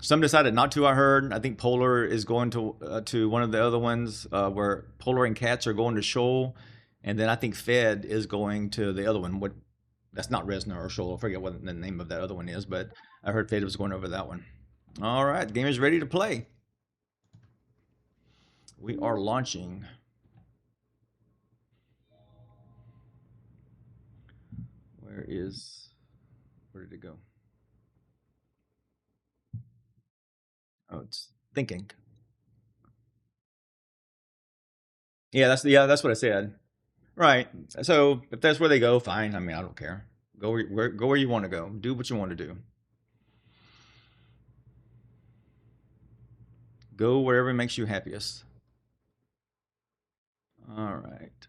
Some decided not to. I heard. I think Polar is going to one of the other ones where Polar and Cats are going to Shoal, and then I think Fed is going to the other one. What? That's not Resna or Shoal. I forget what the name of that other one is, but I heard Fed was going over that one. All right, the game is ready to play. We are launching. Where did it go? Oh, it's thinking. Yeah, that's what I said. Right. So if that's where they go, fine. I mean, I don't care. Go where you want to go. Do what you want to do. Go wherever makes you happiest. All right.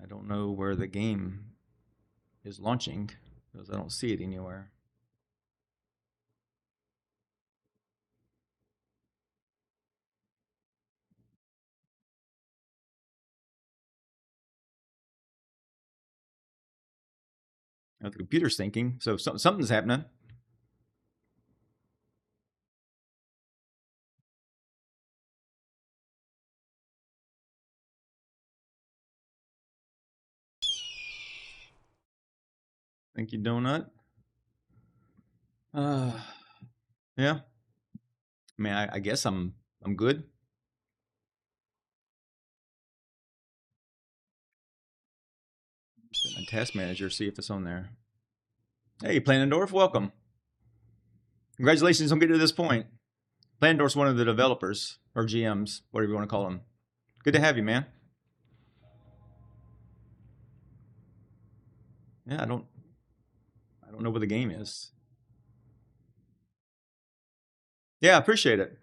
I don't know where the game is launching because I don't see it anywhere. The computer's thinking, so something's happening. Thank you, Donut. Uh, yeah. I mean, I guess I'm good. Set my task manager, see if it's on there. Hey, Planendorf, welcome. Congratulations on getting to this point. Planendorf's one of the developers or GMs, whatever you want to call them. Good to have you, man. Yeah, I don't know where the game is. Yeah, I appreciate it.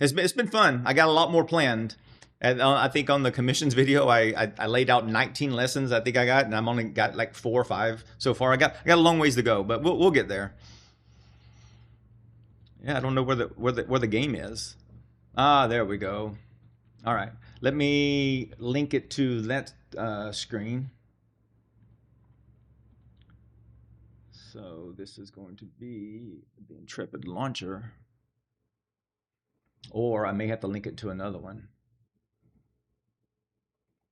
It's been fun. I got a lot more planned. And I think on the commissions video, I laid out 19 lessons. I think I got, and I'm only got like 4 or 5 so far. I got a long ways to go, but we'll get there. Yeah, I don't know where the game is. Ah, there we go. All right, let me link it to that screen. So this is going to be the Intrepid launcher, or I may have to link it to another one.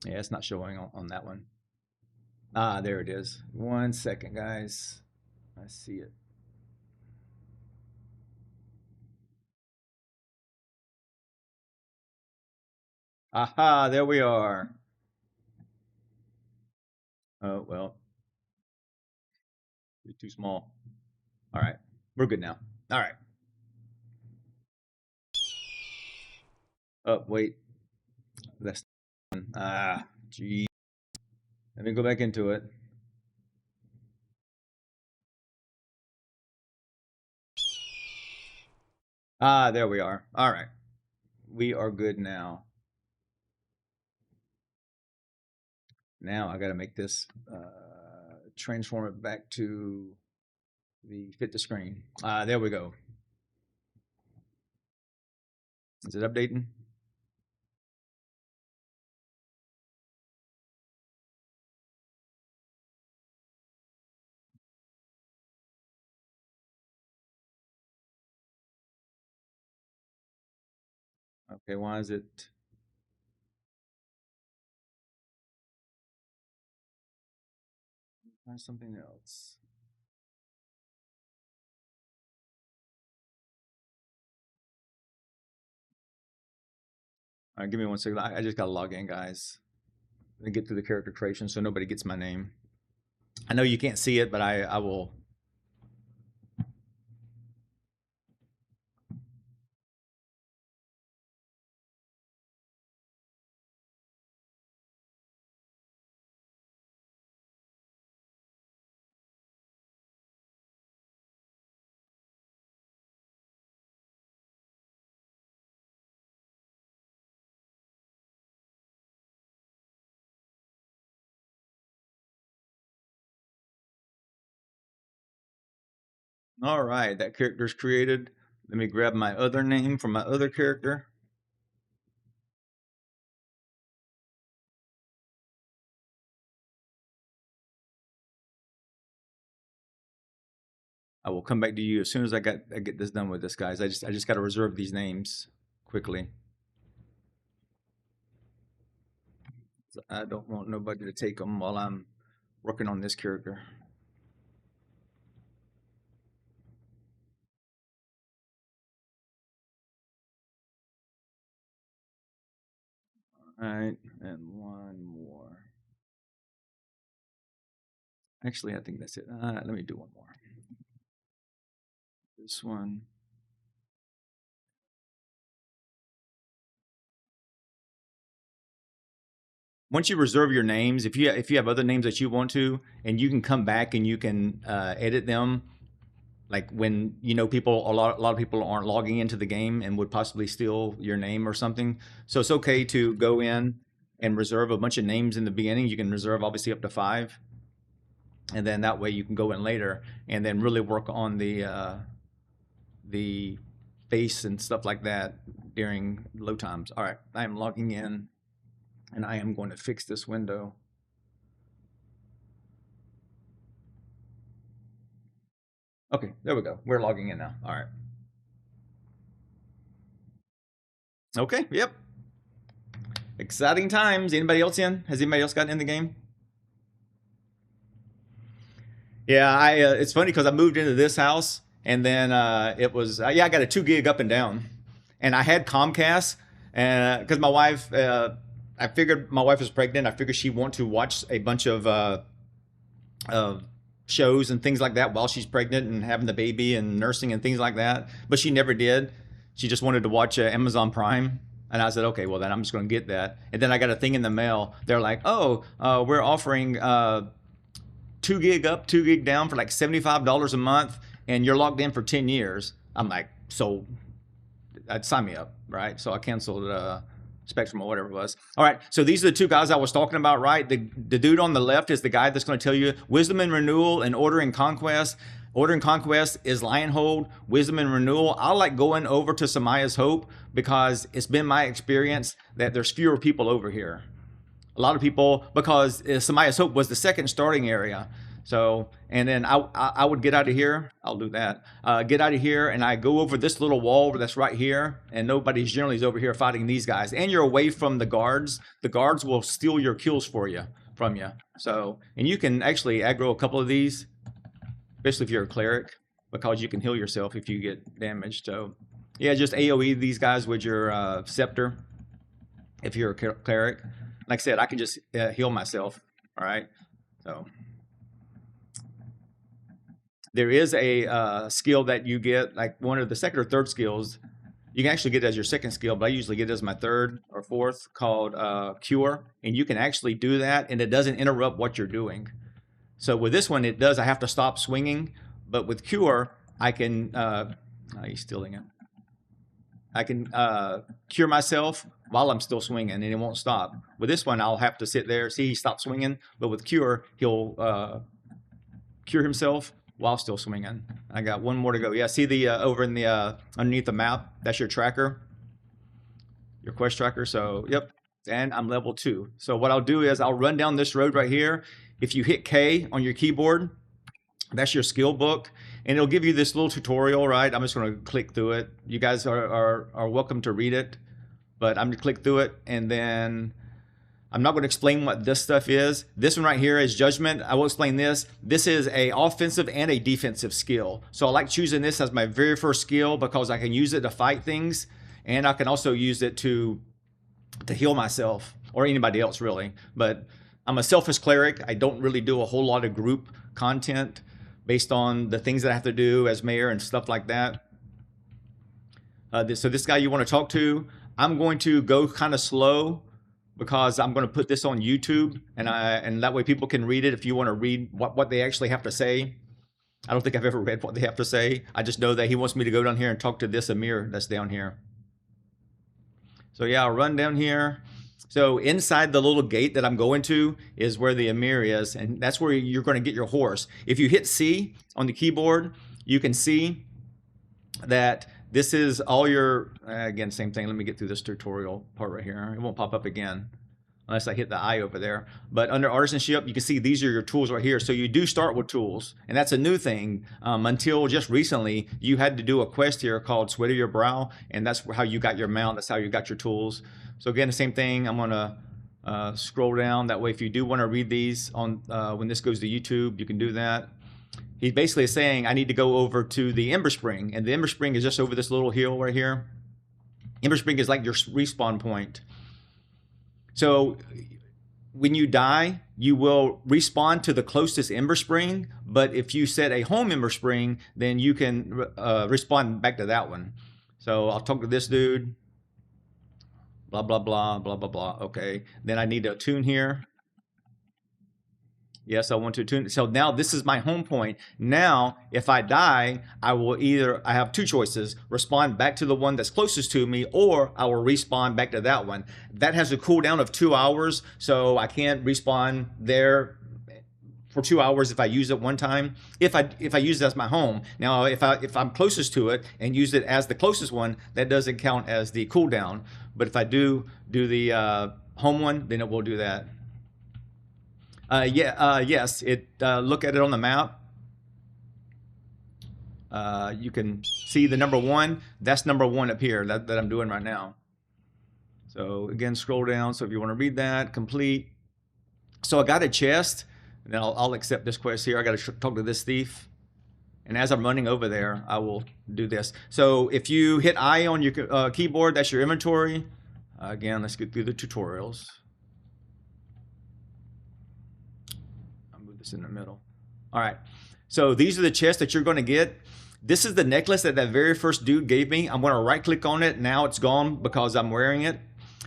Yeah, it's not showing on that one. Ah, there it is. 1 second, guys. I see it. Aha, there we are. Oh, well, it's too small. All right, we're good now. All right. Oh, wait. That's gee. Let me go back into it. Ah, there we are. All right. We are good now. Now I got to make this transform it back to the fit the screen. Ah, there we go. Is it updating? Okay, why is it? Try something else. All right, give me 1 second. I just got to log in, guys. Let me get to the character creation so nobody gets my name. I know you can't see it, but I will. All right, that character's created. Let me grab my other name from my other character. I will come back to you as soon as I get this done with this, guys. I just got to reserve these names quickly. I don't want nobody to take them while I'm working on this character. All right, and one more. Actually, I think that's it. Let me do one more. This one. Once you reserve your names, if you have other names that you want to, and you can come back and you can edit them, like when people, a lot of people aren't logging into the game and would possibly steal your name or something. So it's okay to go in and reserve a bunch of names in the beginning. You can reserve obviously up to 5, and then that way you can go in later and then really work on the face and stuff like that during load times. All right, I am logging in, and I am going to fix this window. Okay, there we go. We're logging in now. All right. Okay, yep. Exciting times. Anybody else in? Has anybody else gotten in the game? Yeah, it's funny because I moved into this house, and then it was yeah, I got a 2 gig up and down, and I had Comcast, and because my wife, I figured my wife was pregnant. I figured she'd want to watch a bunch of shows and things like that while she's pregnant and having the baby and nursing and things like that. But she never did. She just wanted to watch Amazon Prime. And I said, okay, well then I'm just going to get that. And then I got a thing in the mail. They're like, oh, we're offering 2 gig up, 2 gig down for like $75 a month, and you're logged in for 10 years. I'm like, so I'd sign me up, right? So I canceled Spectrum or whatever it was. All right, so these are the 2 guys I was talking about, right? The dude on the left is the guy that's going to tell you Wisdom and Renewal and Order and Conquest. Order and Conquest is Lionhold. Wisdom and Renewal, I like going over to Samaya's Hope because it's been my experience that there's fewer people over here. A lot of people, because Samaya's Hope was the second starting area. So, and then I would get out of here. I'll do that. Get out of here, and I go over this little wall that's right here, and nobody's generally is over here fighting these guys. And you're away from the guards. The guards will steal your kills from you. So, and you can actually aggro a couple of these, especially if you're a cleric, because you can heal yourself if you get damaged. So, yeah, just AoE these guys with your scepter if you're a cleric. Like I said, I can just heal myself. All right, so. There is a skill that you get, like one of the second or third skills. You can actually get it as your second skill, but I usually get it as my third or fourth, called Cure. And you can actually do that, and it doesn't interrupt what you're doing. So with this one, it does. I have to stop swinging. But with Cure, I can... he's stealing it. I can cure myself while I'm still swinging, and it won't stop. With this one, I'll have to sit there. See, he stopped swinging. But with Cure, he'll cure himself while still swinging. I got one more to go. Yeah, see the over in the underneath the map, that's your tracker, your quest tracker. So yep, and I'm level 2. So what I'll do is I'll run down this road right here. If you hit K on your keyboard, that's your skill book, and it'll give you this little tutorial, right? I'm just going to click through it. You guys are welcome to read it, but I'm going to click through it, and then I'm not going to explain what this stuff is. This one right here is Judgment. I will explain this. This is a offensive and a defensive skill. So I like choosing this as my very first skill because I can use it to fight things, and I can also use it to heal myself or anybody else really. But I'm a selfish cleric. I don't really do a whole lot of group content based on the things that I have to do as mayor and stuff like that. So this guy you want to talk to, I'm going to go kind of slow, because I'm going to put this on YouTube, and that way people can read it if you want to read what they actually have to say. I don't think I've ever read what they have to say. I just know that he wants me to go down here and talk to this Amir that's down here. So yeah, I'll run down here. So inside the little gate that I'm going to is where the Amir is, and that's where you're going to get your horse. If you hit C on the keyboard, you can see that this is all your, again, same thing. Let me get through this tutorial part right here. It won't pop up again. unless I hit the I over there. But under artisanship, you can see these are your tools right here. So you do start with tools, and that's a new thing. Until just recently, you had to do a quest here called Sweat of Your Brow, and that's how you got your mount. That's how you got your tools. So again, the same thing. I'm gonna scroll down. That way, if you do want to read these on when this goes to YouTube, you can do that. He basically is saying, I need to go over to the Ember Spring, and the Ember Spring is just over this little hill right here. Ember Spring is like your respawn point. So when you die, you will respawn to the closest Ember Spring, but if you set a home Ember Spring, then you can respawn back to that one. So I'll talk to this dude, blah, blah, blah, blah, blah, blah. Okay, then I need to attune here. Yes, I want to attune. So now this is my home point. Now, if I die, I have two choices: respawn back to the one that's closest to me, or I will respawn back to that one. That has a cooldown of 2 hours, so I can't respawn there for 2 hours if I use it one time. If I use it as my home. Now, if I'm closest to it and use it as the closest one, that doesn't count as the cooldown. But if I do the home one, then it will do that. Yes, look at it on the map. You can see the number 1. That's number 1 up here that I'm doing right now. So again, scroll down. So if you want to read that, complete. So I got a chest, and then I'll accept this quest here. I got to talk to this thief. And as I'm running over there, I will do this. So if you hit I on your keyboard, that's your inventory. Again, let's get through the tutorials. This in the middle. All right, so these are the chests that you're going to get. This is the necklace that very first dude gave me. I'm going to right click on it. Now it's gone because I'm wearing it.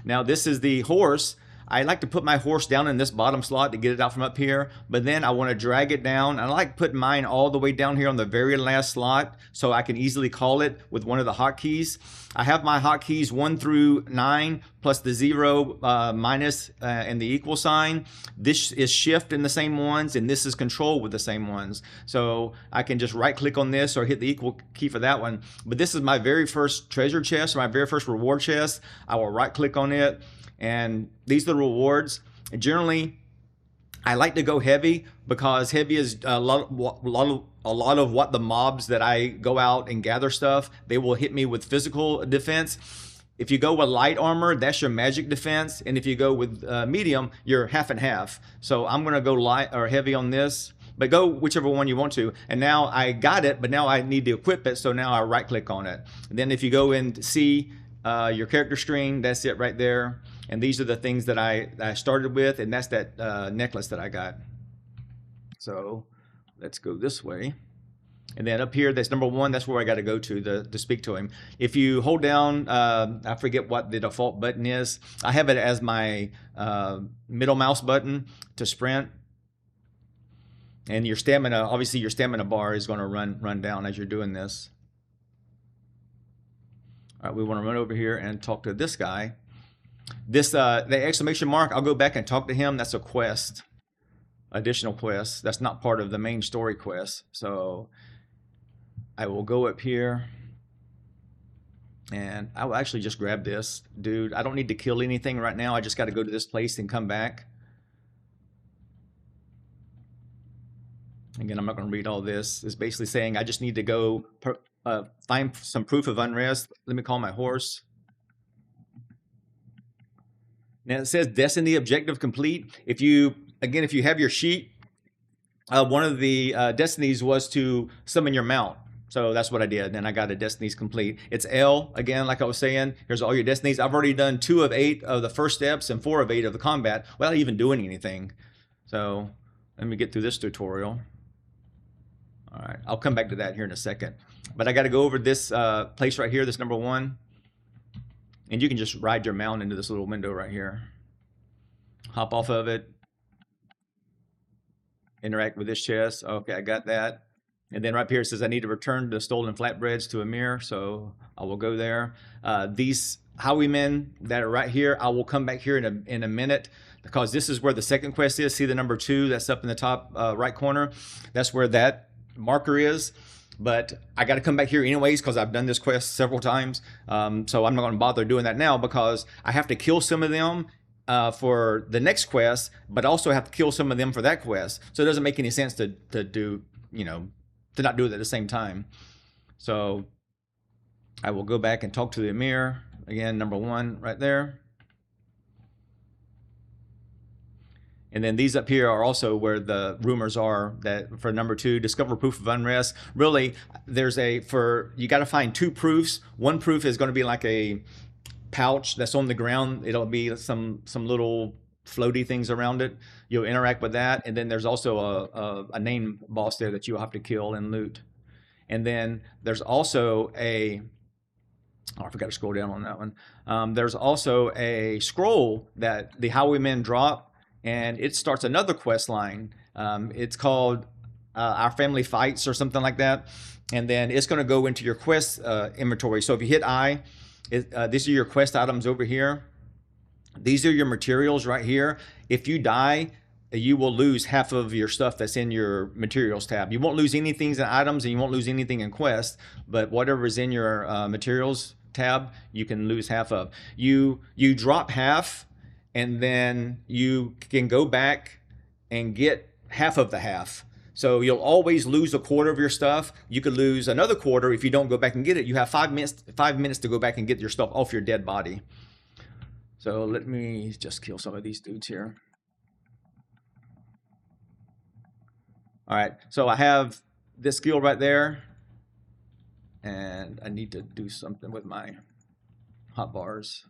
Now this is the horse. I like to put my horse down in this bottom slot to get it out from up here, but then I want to drag it down. I like putting mine all the way down here on the very last slot so I can easily call it with one of the hotkeys. I have my hotkeys 1 through 9 plus the 0, minus, and the equal sign. This is shift in the same ones, and this is control with the same ones. So I can just right click on this or hit the equal key for that one. But this is my very first treasure chest, or my very first reward chest. I will right click on it. And these are the rewards. And generally, I like to go heavy because heavy is a lot of what the mobs that I go out and gather stuff, they will hit me with physical defense. If you go with light armor, that's your magic defense. And if you go with medium, you're half and half. So I'm going to go light or heavy on this, but go whichever one you want to. And now I got it, but now I need to equip it. So now I right click on it. And then if you go and see your character string, that's it right there. And these are the things that I started with, and that's that necklace that I got. So let's go this way. And then up here, that's number 1. That's where I got to go to speak to him. If you hold down, I forget what the default button is. I have it as my middle mouse button to sprint. And your stamina, obviously your stamina bar is going to run down as you're doing this. All right, we want to run over here and talk to this guy. This the exclamation mark, I'll go back and talk to him. That's a quest, additional quest. That's not part of the main story quest. So I will go up here and I will actually just grab this dude. I don't need to kill anything right now. I just got to go to this place and come back. Again, I'm not going to read all this. It's basically saying I just need to go find some proof of unrest. Let me call my horse. Now it says Destiny objective complete. If you have your sheet, one of the destinies was to summon your mount. So that's what I did. Then I got a destinies complete. It's L, again, like I was saying, here's all your destinies. I've already done 2 of 8 of the first steps and 4 of 8 of the combat without even doing anything. So let me get through this tutorial. All right, I'll come back to that here in a second. But I got to go over this place right here, this number 1. And you can just ride your mount into this little window right here. Hop off of it. Interact with this chest. Okay, I got that. And then right here it says I need to return the stolen flatbreads to Amir. So I will go there. These highwaymen that are right here, I will come back here in a minute because this is where the second quest is. See the number 2 that's up in the top right corner? That's where that marker is. But I got to come back here anyways because I've done this quest several times. So I'm not going to bother doing that now because I have to kill some of them for the next quest, but also have to kill some of them for that quest. So it doesn't make any sense to do, you know, to not do it at the same time. So I will go back and talk to the Emir again, number 1 right there. And then these up here are also where the rumors are that for number 2, discover proof of unrest. Really, there's you got to find 2 proofs. One proof is going to be like a pouch that's on the ground. It'll be some little floaty things around it. You'll interact with that. And then there's also a name boss there that you'll have to kill and loot. And then there's also I forgot to scroll down on that one. There's also a scroll that the highwaymen drop, and it starts another quest line. It's called Our Family Fights or something like that. And then it's going to go into your quest inventory. So if you hit I, these are your quest items over here. These are your materials right here. If you die, you will lose half of your stuff that's in your materials tab. You won't lose anything in items, and you won't lose anything in quest, but whatever is in your materials tab, you can lose half of. You drop half, and then you can go back and get half of the half. So you'll always lose a quarter of your stuff. You could lose another quarter if you don't go back and get it. You have 5 minutes to go back and get your stuff off your dead body. So let me just kill some of these dudes here. All right, so I have this skill right there, and I need to do something with my hotbars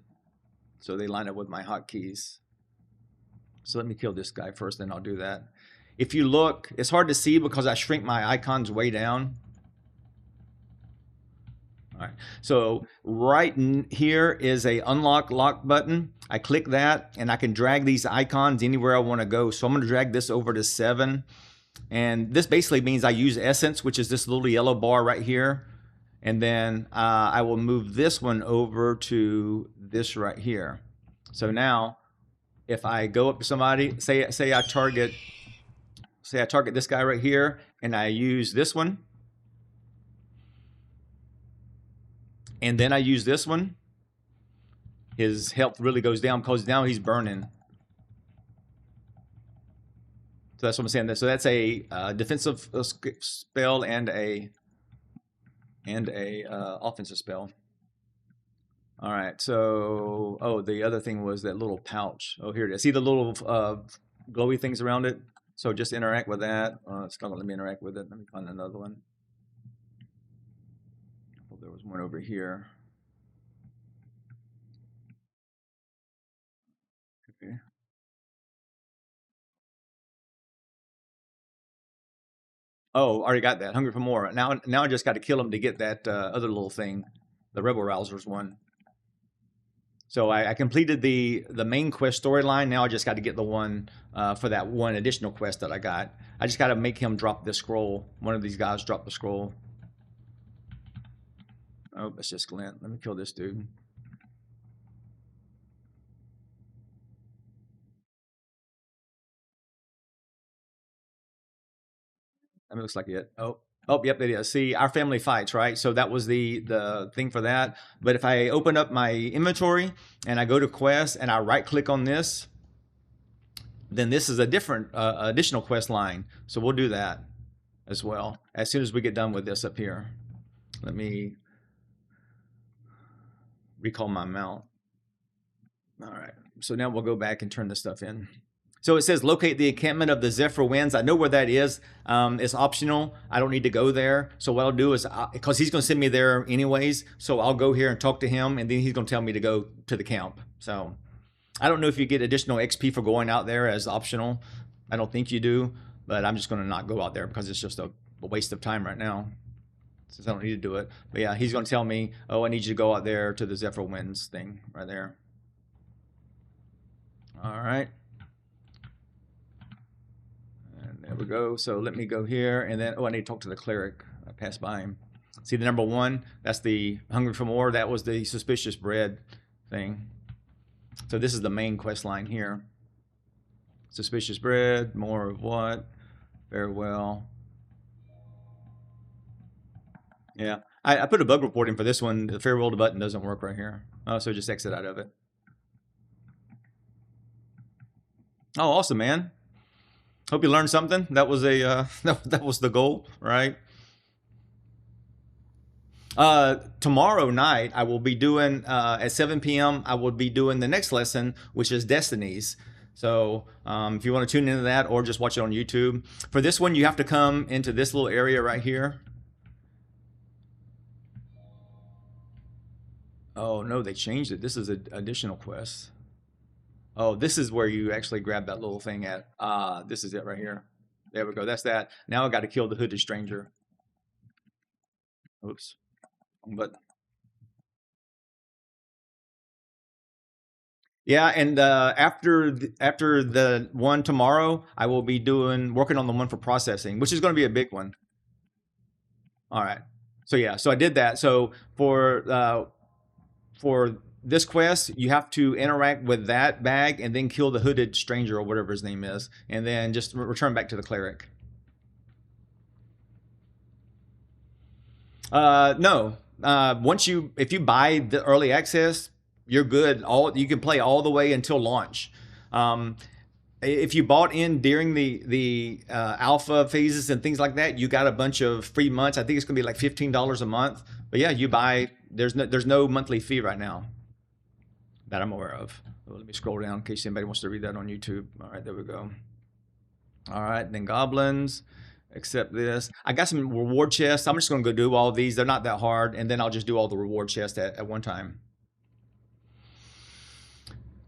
so they line up with my hotkeys. So let me kill this guy first, then I'll do that. If you look, it's hard to see because I shrink my icons way down. All right, so right here is a unlock lock button. I click that, and I can drag these icons anywhere I want to go. So I'm going to drag this over to 7. And this basically means I use essence, which is this little yellow bar right here. And then I will move this one over to this right here. So now if I go up to somebody, say I target this guy right here, and I use this one, and then I use this one, his health really goes down because now he's burning. So that's what I'm saying. So that's a defensive spell and a offensive spell. All right. So the other thing was that little pouch. Oh, here it is. See the little glowy things around it? So just interact with that. It's not going to let me interact with it. Let me find another one. Oh, there was one over here. Okay. Oh, already got that. Hungry for more. Now I just got to kill him to get that other little thing, the Rebel Rousers one. So I completed the main quest storyline. Now I just got to get the one for that one additional quest that I got. I just got to make him drop this scroll. One of these guys drop the scroll. Oh, it's just Glint. Let me kill this dude. That looks like it. Oh, yep, it is. See, Our Family Fights, right? So that was the thing for that. But if I open up my inventory and I go to quest and I right click on this, then this is a different additional quest line. So we'll do that as well as soon as we get done with this up here. Let me recall my mount. All right. So now we'll go back and turn this stuff in. So it says locate the encampment of the Zephyr Winds. I know where that is. It's optional. I don't need to go there. So what I'll do is, because he's going to send me there anyways, so I'll go here and talk to him, and then he's going to tell me to go to the camp. So I don't know if you get additional XP for going out there as optional. I don't think you do, but I'm just going to not go out there because it's just a waste of time right now, since I don't need to do it. But yeah, he's going to tell me, oh, I need you to go out there to the Zephyr Winds thing right there. All right. There we go. So let me go here, and then I need to talk to the cleric. I passed by him. See the number 1? That's the Hungry for More. That was the Suspicious Bread thing. So this is the main quest line here. Suspicious Bread, more of what? Very well. Yeah, I put a bug report in for this one. The farewell button doesn't work right here. Oh, so just exit out of it. Oh, awesome, man. Hope you learned something. That was a that was the goal, right? Tomorrow night I will be doing at 7 p.m. I will be doing the next lesson, which is Destinies. So if you want to tune into that or just watch it on YouTube, for this one you have to come into this little area right here. Oh no, they changed it. This is an additional quest. Oh, this is where you actually grab that little thing at. This is it right here. There we go. That's that. Now I got to kill the hooded stranger. Oops. But yeah, and after the one tomorrow, I will be working on the one for processing, which is going to be a big one. All right. So yeah, so I did that. So for this quest, you have to interact with that bag and then kill the hooded stranger or whatever his name is, and then just return back to the cleric. No. If you buy the early access, you're good. You can play all the way until launch. If you bought in during the alpha phases and things like that, you got a bunch of free months. I think it's gonna be like $15 a month. But yeah, you buy. There's no monthly fee right now that I'm aware of. Let me scroll down in case anybody wants to read that on YouTube. All right, there we go. All right, then goblins. Accept this. I got some reward chests. I'm just going to go do all of these. They're not that hard, and then I'll just do all the reward chests at one time.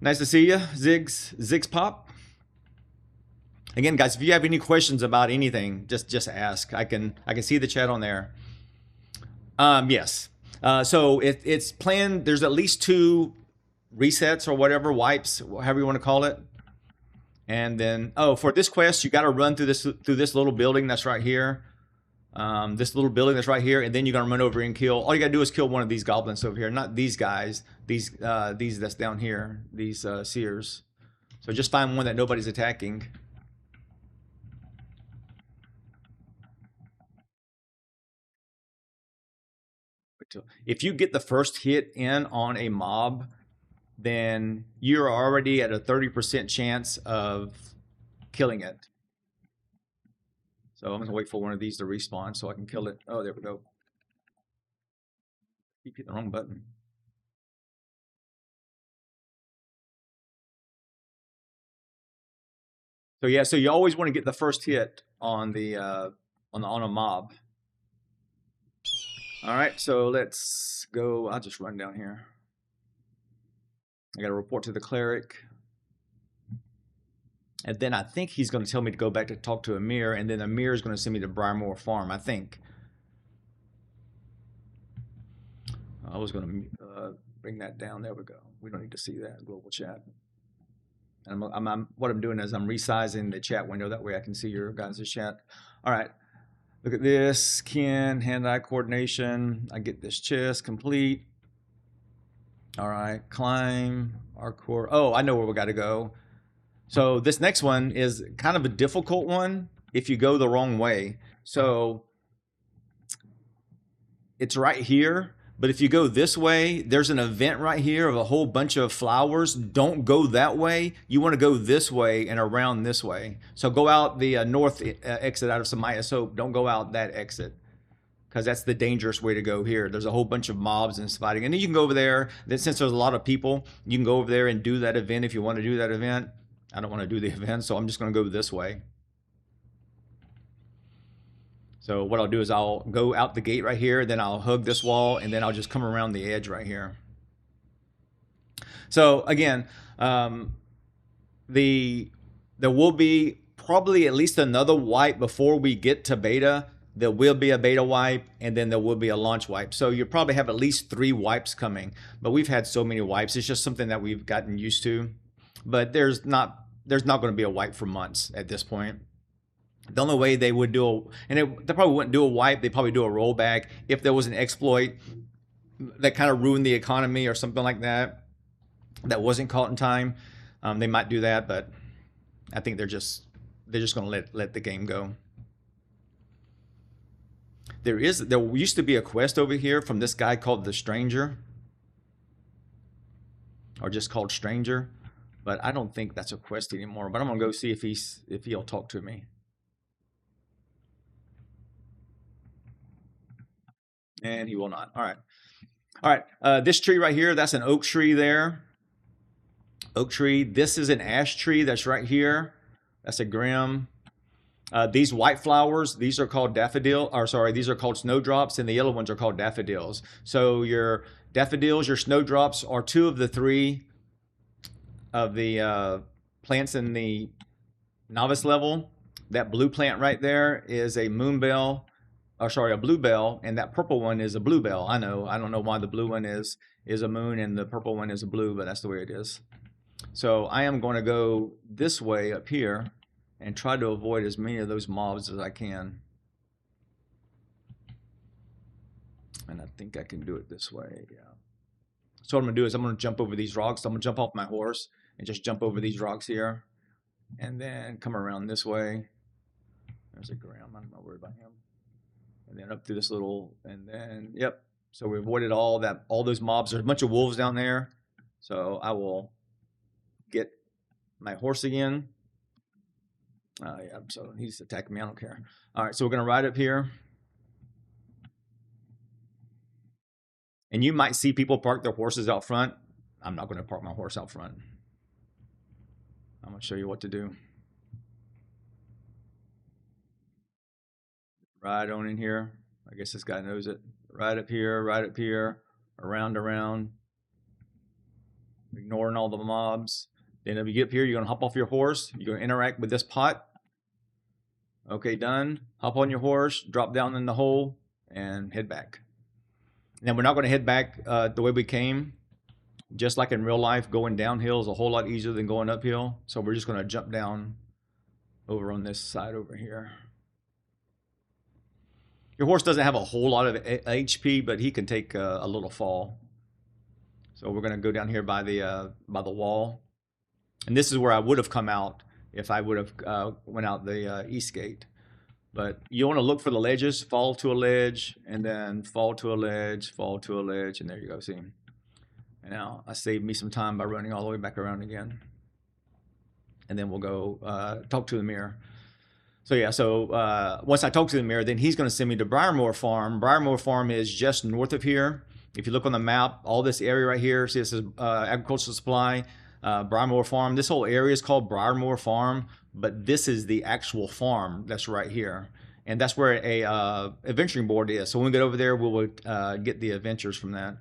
Nice to see you, Ziggs Pop. Again, guys, if you have any questions about anything, just ask. I can see the chat on there. Yes. So it's planned. There's at least 2 resets or whatever, wipes, however you want to call it. And then, for this quest, you got to run through this little building that's right here. This little building that's right here, and then you're gonna run over and kill. All you gotta do is kill one of these goblins over here, not these guys. These that's down here. These seers. So just find one that nobody's attacking. If you get the first hit in on a mob, then you're already at a 30% chance of killing it. So I'm gonna wait for one of these to respawn so I can kill it. Oh, there we go. Keep hitting the wrong button. So yeah, so you always want to get the first hit on the on a mob. All right, so let's go. I'll just run down here. I got to report to the cleric. And then I think he's going to tell me to go back to talk to Amir, and then Amir is going to send me to Briarmore Farm, I think. I was going to bring that down. There we go. We don't need to see that global chat. And what I'm doing is I'm resizing the chat window. That way I can see your guys' chat. All right. Look at this. Ken, hand-eye coordination. I get this chest complete. All right. Climb. Hardcore. Oh, I know where we got to go. So this next one is kind of a difficult one if you go the wrong way. So it's right here. But if you go this way, there's an event right here of a whole bunch of flowers. Don't go that way. You want to go this way and around this way. So go out the north exit out of Samaya Soap. Don't go out that exit because that's the dangerous way to go here. There's a whole bunch of mobs and fighting. And then you can go over there. Since there's a lot of people, you can go over there and do that event if you want to do that event. I don't want to do the event, so I'm just going to go this way. So what I'll do is I'll go out the gate right here, then I'll hug this wall, and then I'll just come around the edge right here. So again, there will be probably at least another wipe before we get to beta. There will be a beta wipe, and then there will be a launch wipe. So you probably have at least 3 wipes coming. But we've had so many wipes. It's just something that we've gotten used to. But there's not going to be a wipe for months at this point. The only way they would do they probably wouldn't do a wipe, they'd probably do a rollback if there was an exploit that kind of ruined the economy or something like that wasn't caught in time. They might do that, but I think they're just going to let the game go. There used to be a quest over here from this guy called the Stranger, or just called Stranger. But I don't think that's a quest anymore. But I'm gonna go see if he'll talk to me. And he will not. All right. All right. This tree right here, that's an oak tree there. Oak tree. This is an ash tree that's right here. That's a grim. These white flowers, these are called daffodil, or sorry, these are called snowdrops, and the yellow ones are called daffodils. So your daffodils, your snowdrops are 2 of the 3 of the plants in the novice level. That blue plant right there is a moonbell, or sorry, a bluebell, and that purple one is a bluebell. I know, I don't know why the blue one is a moon and the purple one is a blue, but that's the way it is. So I am going to go this way up here and try to avoid as many of those mobs as I can. And I think I can do it this way, yeah. So what I'm gonna do is I'm gonna jump over these rocks. So I'm gonna jump off my horse and just jump over these rocks here. And then come around this way. There's a Graham, I'm not worried about him. And then up through this little, and then, yep. So we avoided all those mobs. There's a bunch of wolves down there. So I will get my horse again. Yeah, so he's attacking me, I don't care. All right, so we're gonna ride up here. And you might see people park their horses out front. I'm not gonna park my horse out front. I'm gonna show you what to do. Ride on in here. I guess this guy knows it. Right up here, around, ignoring all the mobs. Then if you get up here, you're gonna hop off your horse. You're gonna interact with this pot. Okay, done. Hop on your horse, drop down in the hole, and head back. Now we're not gonna head back the way we came. Just like in real life, going downhill is a whole lot easier than going uphill. So we're just gonna jump down over on this side over here. Your horse doesn't have a whole lot of HP, but he can take a little fall. So we're gonna go down here by the wall. And this is where I would have come out if I would have went out the east gate. But you want to look for the ledges, fall to a ledge, and then fall to a ledge, and there you go, see? And now I saved me some time by running all the way back around again. And then we'll go talk to the mirror. So yeah, so once I talk to the mirror, then he's going to send me to Briarmoor Farm. Briarmoor Farm is just north of here. If you look on the map, all this area right here, see this is agricultural supply. Briarmoor Farm. This whole area is called Briarmoor Farm, but this is the actual farm that's right here, and that's where a adventuring board is. So when we get over there, we will get the adventures from that,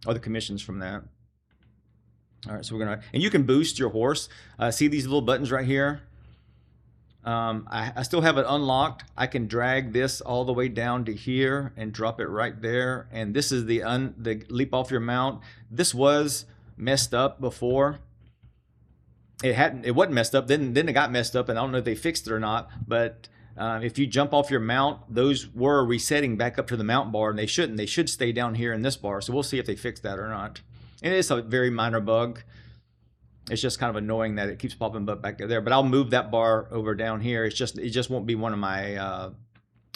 or the commissions from that. All right, so we're gonna, and you can boost your horse. See these little buttons right here? I still have it unlocked. I can drag this all the way down to here and drop it right there. And this is the leap off your mount. This was messed up before. It wasn't messed up, then it got messed up, and I don't know if they fixed it or not, but if you jump off your mount, those were resetting back up to the mount bar, and they shouldn't. They should stay down here in this bar, so we'll see if they fix that or not. And it's a very minor bug. It's just kind of annoying that it keeps popping up back there, but I'll move that bar over down here. It just won't be one of my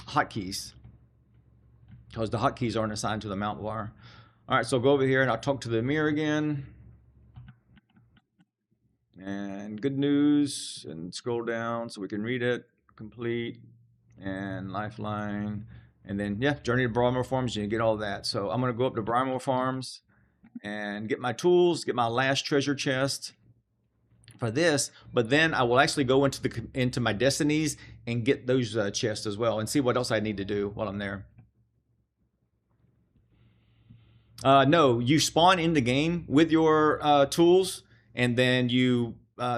hotkeys, because the hotkeys aren't assigned to the mount bar. All right, so I'll go over here and I'll talk to the mirror again. And good news, and scroll down so we can read it. Complete, and lifeline, and then yeah, journey to Briarmoor Farms. You get all that. So I'm gonna go up to Briarmoor Farms and get my tools, get my last treasure chest for this. But then I will actually go into my destinies and get those chests as well, and see what else I need to do while I'm there. No, you spawn in the game with your tools, and then you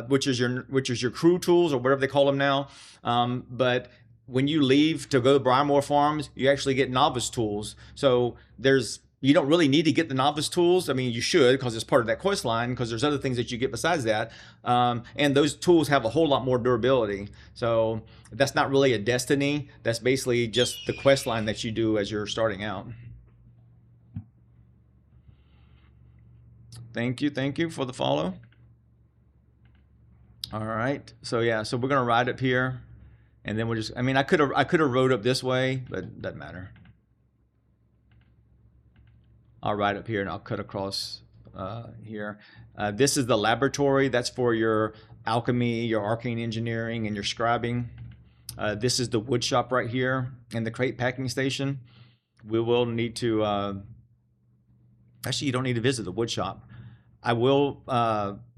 which is your crew tools, or whatever they call them now. But when you leave to go to Briarmoor Farms, you actually get novice tools. So you don't really need to get the novice tools. I mean, you should, because it's part of that quest line, because there's other things that you get besides that. And those tools have a whole lot more durability. So that's not really a destiny. That's basically just the quest line that you do as you're starting out. Thank you for the follow. All right, so yeah, so we're gonna ride up here, and then we'll just, I mean, I could have rode up this way, but it doesn't matter. I'll ride up here and I'll cut across here. This is the laboratory. That's for your alchemy, your arcane engineering, and your scribing. This is the wood shop right here and the crate packing station. We will need to, actually, you don't need to visit the wood shop. I will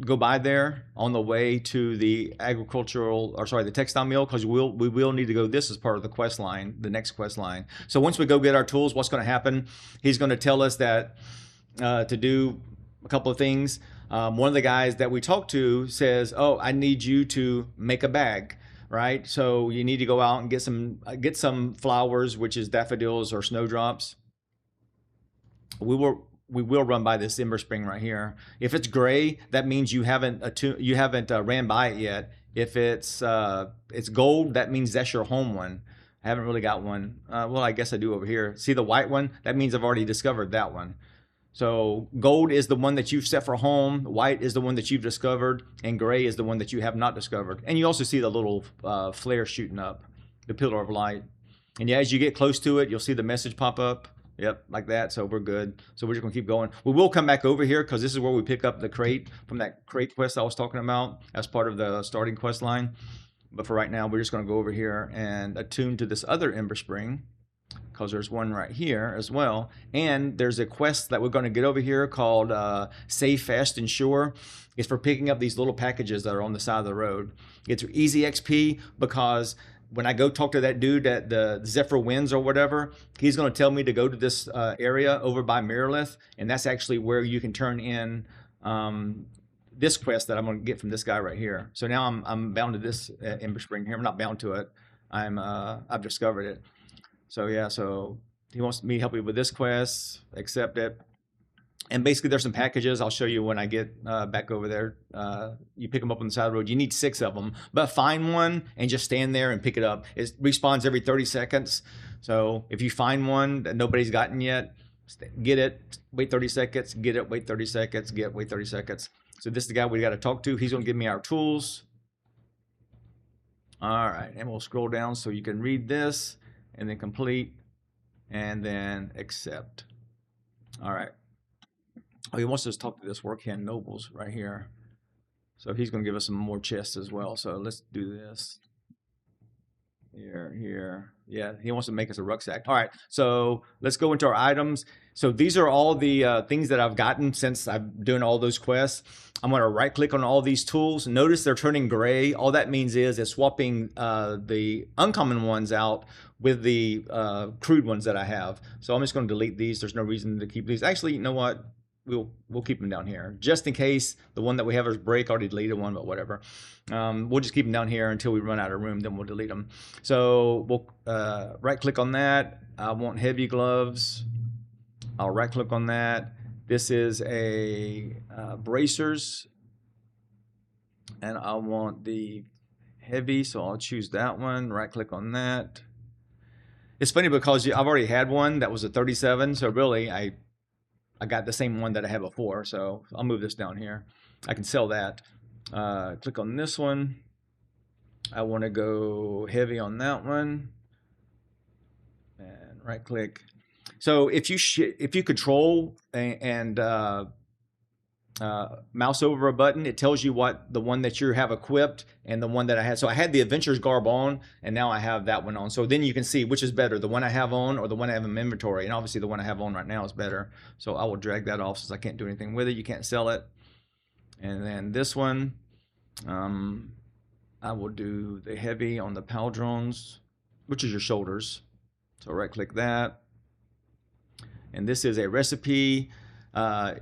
go by there on the way to the the textile mill, because we will need to go. This is part of the quest line, the next quest line. So once we go get our tools, what's going to happen? He's going to tell us that to do a couple of things. One of the guys that we talked to says, "Oh, I need you to make a bag." Right, so you need to go out and get some flowers, which is daffodils or snowdrops. We will run by this Ember Spring right here. If it's gray, that means you haven't ran by it yet. If it's gold, that means that's your home one. I haven't really got one. Well, I guess I do over here. See the white one? That means I've already discovered that one. So gold is the one that you've set for home, white is the one that you've discovered, and gray is the one that you have not discovered. And you also see the little flare shooting up, the pillar of light. And yeah, as you get close to it, you'll see the message pop up. Yep, like that. So we're good. So we're just gonna keep going. We will come back over here because this is where we pick up the crate from that crate quest I was talking about as part of the starting quest line. But for right now, we're just gonna go over here and attune to this other Ember Spring, because there's one right here as well. And there's a quest that we're going to get over here called Save Fast and Sure. It's for picking up these little packages that are on the side of the road. It's easy XP because when I go talk to that dude at the Zephyr Winds or whatever, he's going to tell me to go to this area over by Miralith, and that's actually where you can turn in this quest that I'm going to get from this guy right here. So now I'm bound to this Ember Spring here. I'm not bound to it. I've discovered it. So yeah, so he wants me to help you with this quest, accept it. And basically there's some packages I'll show you when I get back over there. You pick them up on the side of the road. You need 6 of them, but find one and just stand there and pick it up. It respawns every 30 seconds. So if you find one that nobody's gotten yet, get it, wait 30 seconds, get it, wait 30 seconds, wait 30 seconds. So this is the guy we got to talk to. He's going to give me our tools. All right, and we'll scroll down so you can read this. And then complete, and then accept. All right. Oh, he wants us to talk to this Workhand Nobles right here. So he's going to give us some more chests as well. So let's do this. Here. Yeah, he wants to make us a rucksack. All right, so let's go into our items. So these are all the things that I've gotten since I've doing all those quests. I'm going to right click on all these tools. Notice they're turning gray. All that means is it's swapping the uncommon ones out with the crude ones that I have. So I'm just going to delete these. There's no reason to keep these. Actually, you know what? We'll keep them down here just in case the one that we have is break. I already deleted one, but whatever. We'll just keep them down here until we run out of room. Then we'll delete them. So we'll right click on that. I want heavy gloves. I'll right click on that. This is a bracers, and I want the heavy, so I'll choose that one. Right click on that. It's funny because I've already had one that was a 37, so really I got the same one that I had before. So I'll move this down here. I can sell that. Click on this one. I want to go heavy on that one, and right click. So if you control and mouse over a button, it tells you what the one that you have equipped and the one that I had. So I had the Adventurer's Garb on, and now I have that one on. So then you can see which is better, the one I have on or the one I have in my inventory. And obviously the one I have on right now is better. So I will drag that off since I can't do anything with it. You can't sell it. And then this one, I will do the heavy on the Paldrones, which is your shoulders. So right click that. And this is a recipe. Do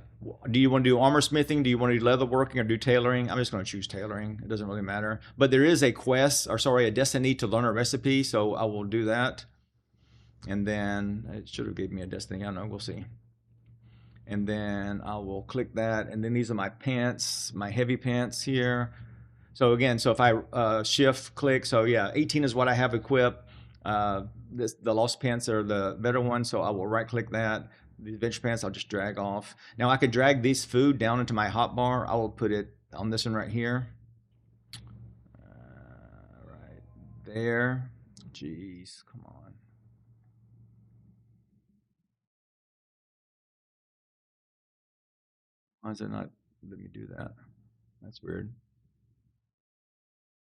you want to do armor smithing? Do you want to do leather working or do tailoring? I'm just going to choose tailoring. It doesn't really matter. But there is a a destiny to learn a recipe, so I will do that. And then it should have gave me a destiny. I don't know. We'll see. And then I will click that. And then these are my pants, my heavy pants here. So again, so if I shift click, so yeah, 18 is what I have equipped. The Lost Pants are the better one, so I will right click that. The Adventure Pants I'll just drag off. Now I could drag this food down into my hotbar. I will put it on this one right here. Right there. Jeez, come on. Why is it not let me do that? That's weird.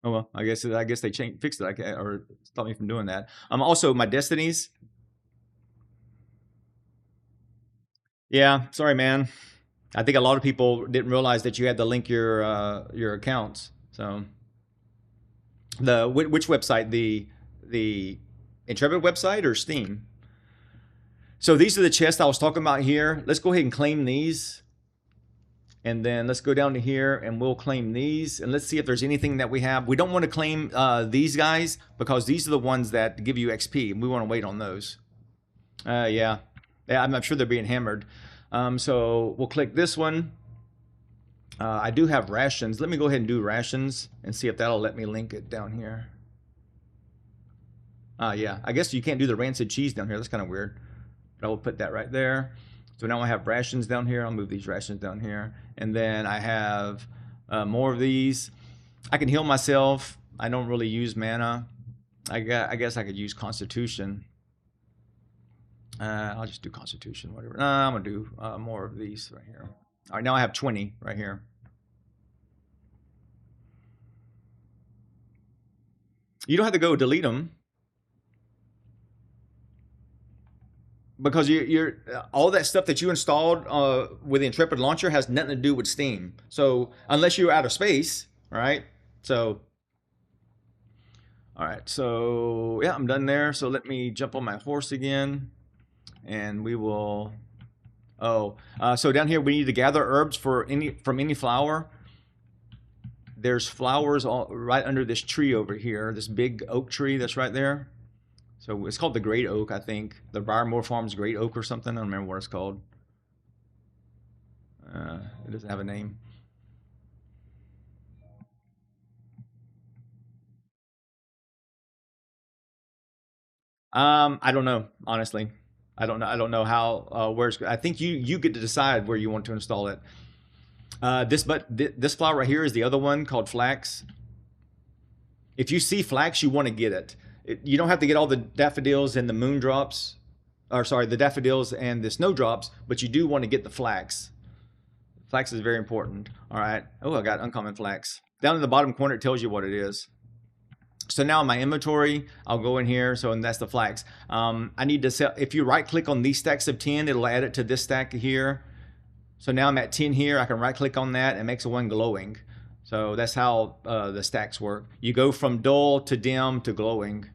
Oh well, I guess they fixed it. Or stopped me from doing that. Also my destinies. Yeah, sorry, man. I think a lot of people didn't realize that you had to link your accounts. So which website? The Intrepid website or Steam? So these are the chests I was talking about here. Let's go ahead and claim these. And then let's go down to here and we'll claim these. And let's see if there's anything that we have. We don't want to claim these guys because these are the ones that give you XP. And we want to wait on those. Yeah, I'm sure they're being hammered. So we'll click this one. I do have rations. Let me go ahead and do rations and see if that'll let me link it down here. Yeah, I guess you can't do the rancid cheese down here. That's kind of weird. But I will put that right there. So now I have rations down here. I'll move these rations down here. And then I have more of these. I can heal myself. I don't really use mana. I guess I could use Constitution. I'll just do Constitution, whatever. No, I'm going to do more of these right here. All right, now I have 20 right here. You don't have to go delete them. Because you're all that stuff that you installed with the Intrepid launcher has nothing to do with Steam. So unless you're out of space, right? So, all right. So yeah, I'm done there. So let me jump on my horse again, and we will. Oh, so down here we need to gather herbs from any flower. There's flowers right under this tree over here. This big oak tree that's right there. So it's called the Great Oak, I think. The Briarmore Farms Great Oak or something. I don't remember what it's called. It doesn't have a name. I don't know, honestly. I don't know how where it's. I think you get to decide where you want to install it. This flower right here is the other one called flax. If you see flax, you want to get it. You don't have to get all the daffodils and the moondrops, or sorry, the daffodils and the snowdrops, but you do want to get the flax. Flax is very important. All right. Oh, I got uncommon flax. Down in the bottom corner, it tells you what it is. So now in my inventory, I'll go in here. So, and that's the flax. I need to sell. If you right click on these stacks of 10, it'll add it to this stack here. So now I'm at 10 here. I can right click on that and it makes one glowing. So that's how the stacks work. You go from dull to dim to glowing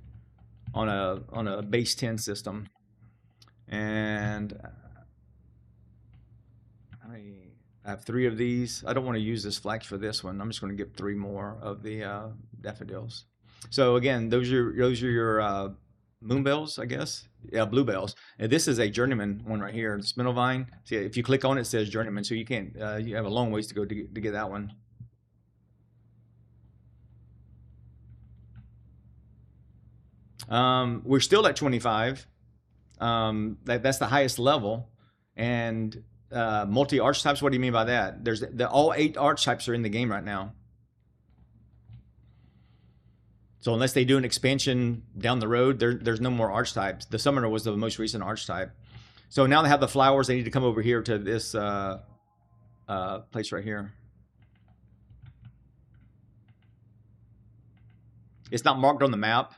on a base 10 system. And I have 3 of these. I don't want to use this flax for this one. I'm just going to get 3 more of the daffodils. So again, those are your moonbells, I guess. Yeah, bluebells. And this is a journeyman one right here, the spindle vine. See, if you click on it, it says journeyman, so you can't. You have a long ways to go to get that one. We're still at 25. That's the highest level. And multi archetypes. What do you mean by that? There's all 8 archetypes are in the game right now. So unless they do an expansion down the road, there's no more archetypes. The summoner was the most recent archetype. So now they have the flowers. They need to come over here to this place right here. It's not marked on the map,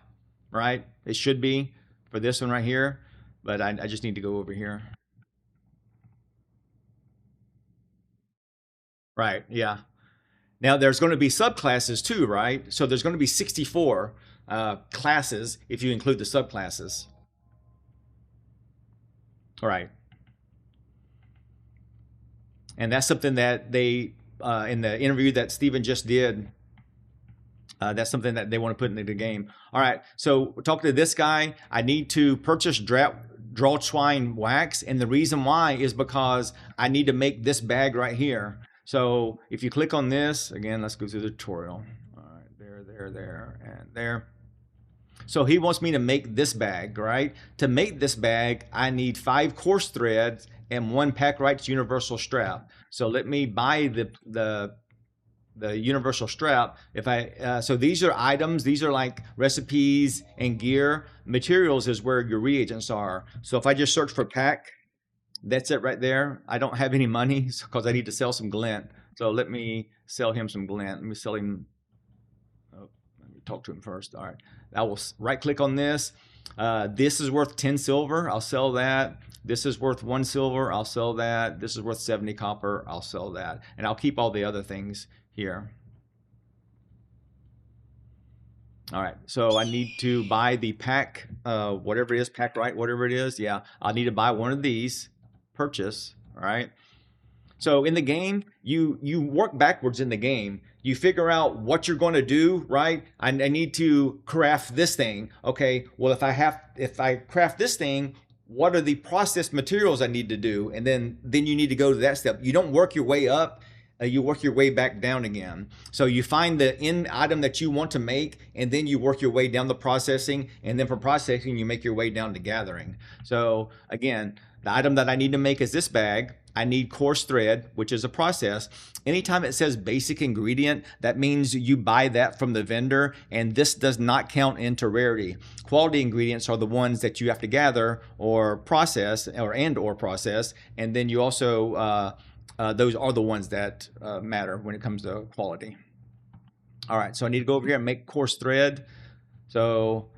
right? It should be for this one right here, but I just need to go over here. Right, yeah. Now there's going to be subclasses too, right? So there's going to be 64 classes if you include the subclasses. All right. And that's something that they, in the interview that Steven just did, that's something that they want to put into the game. All right, so talking to this guy, I need to purchase draw twine wax, and the reason why is because I need to make this bag right here. So if you click on this, again, let's go through the tutorial. All right, there, and there. So he wants me to make this bag, right? To make this bag, I need 5 coarse threads and 1 Packright's universal strap. So let me buy the universal strap. If I so these are items, these are like recipes and gear. Materials is where your reagents are. So if I just search for pack That's it right there. I don't have any money because I need to sell some glint. So let me sell him some glint. Let me sell him. Oh, let me talk to him first. All right. I will right click on this. This is worth 10 silver. I'll sell that. This is worth 1 silver. I'll sell that. This is worth 70 copper. I'll sell that. And I'll keep all the other things here. All right, so I need to buy the pack, whatever it is, pack right, whatever it is. Yeah, I need to buy one of these, purchase, all right? So in the game, you work backwards in the game. You figure out what you're going to do, right? I need to craft this thing. Okay, well, if I craft this thing, what are the processed materials I need to do? And then you need to go to that step. You don't work your way up. You work your way back down again. So you find the end item that you want to make, and then you work your way down the processing, and then from processing, you make your way down to gathering. So again, the item that I need to make is this bag. I need coarse thread, which is a process. Anytime it says basic ingredient, that means you buy that from the vendor, and this does not count into rarity. Quality ingredients are the ones that you have to gather or process, or process, and then you also those are the ones that matter when it comes to quality. All right, so I need to go over here and make coarse thread. So,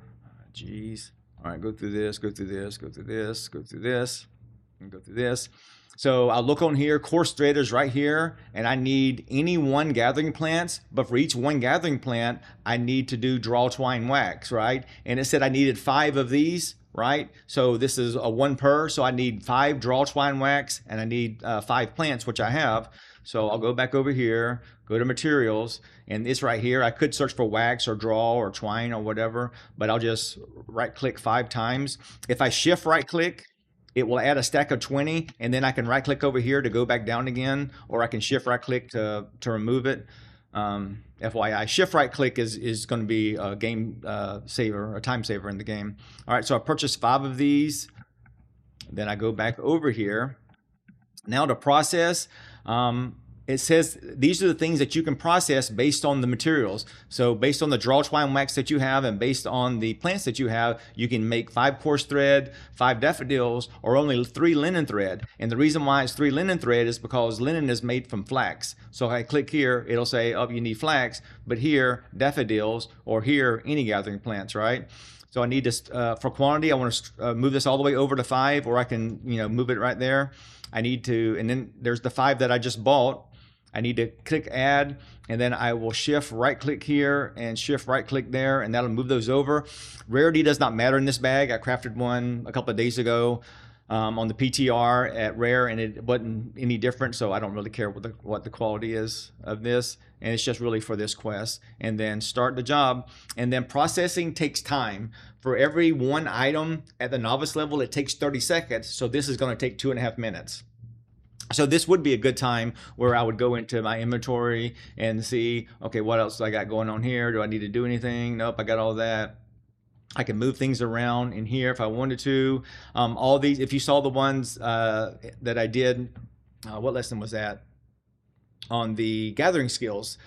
geez. All right, go through this, go through this, go through this, go through this, and go through this. So I'll look on here, coarse thread is right here, and I need any one gathering plants, but for each one gathering plant, I need to do draw twine wax, right? And it said I needed 5 of these, right? So this is a 1 per, so I need 5 draw twine wax, and I need 5 plants, which I have. So I'll go back over here, go to materials, and it's right here. I could search for wax or draw or twine or whatever, but I'll just right click 5 times. If I shift right click, it will add a stack of 20, and then I can right click over here to go back down again, or I can shift right click to remove it. FYI, shift right click is going to be a game saver, a time saver in the game. All right, so I purchased 5 of these. Then I go back over here. Now to process, it says these are the things that you can process based on the materials. So based on the draw twine wax that you have and based on the plants that you have, you can make 5 coarse thread, 5 daffodils, or only 3 linen thread. And the reason why it's 3 linen thread is because linen is made from flax. So if I click here, it'll say, oh, you need flax, but here, daffodils, or here, any gathering plants, right? So I need to, for quantity, I want to move this all the way over to 5, or I can, move it right there. I need to, and then there's the 5 that I just bought. I need to click add, and then I will shift right click here and shift right click there, and that'll move those over. Rarity does not matter in this bag. I crafted one a couple of days ago on the PTR at rare, and it wasn't any different, so I don't really care what the quality is of this, and it's just really for this quest. And then start the job, and then processing takes time. For every 1 item at the novice level, it takes 30 seconds, so this is going to take 2.5 minutes. So this would be a good time where I would go into my inventory and see, okay, what else I got going on here? Do I need to do anything? Nope, I got all that. I can move things around in here if I wanted to. All these, if you saw the ones that I did, what lesson was that? On the gathering skills.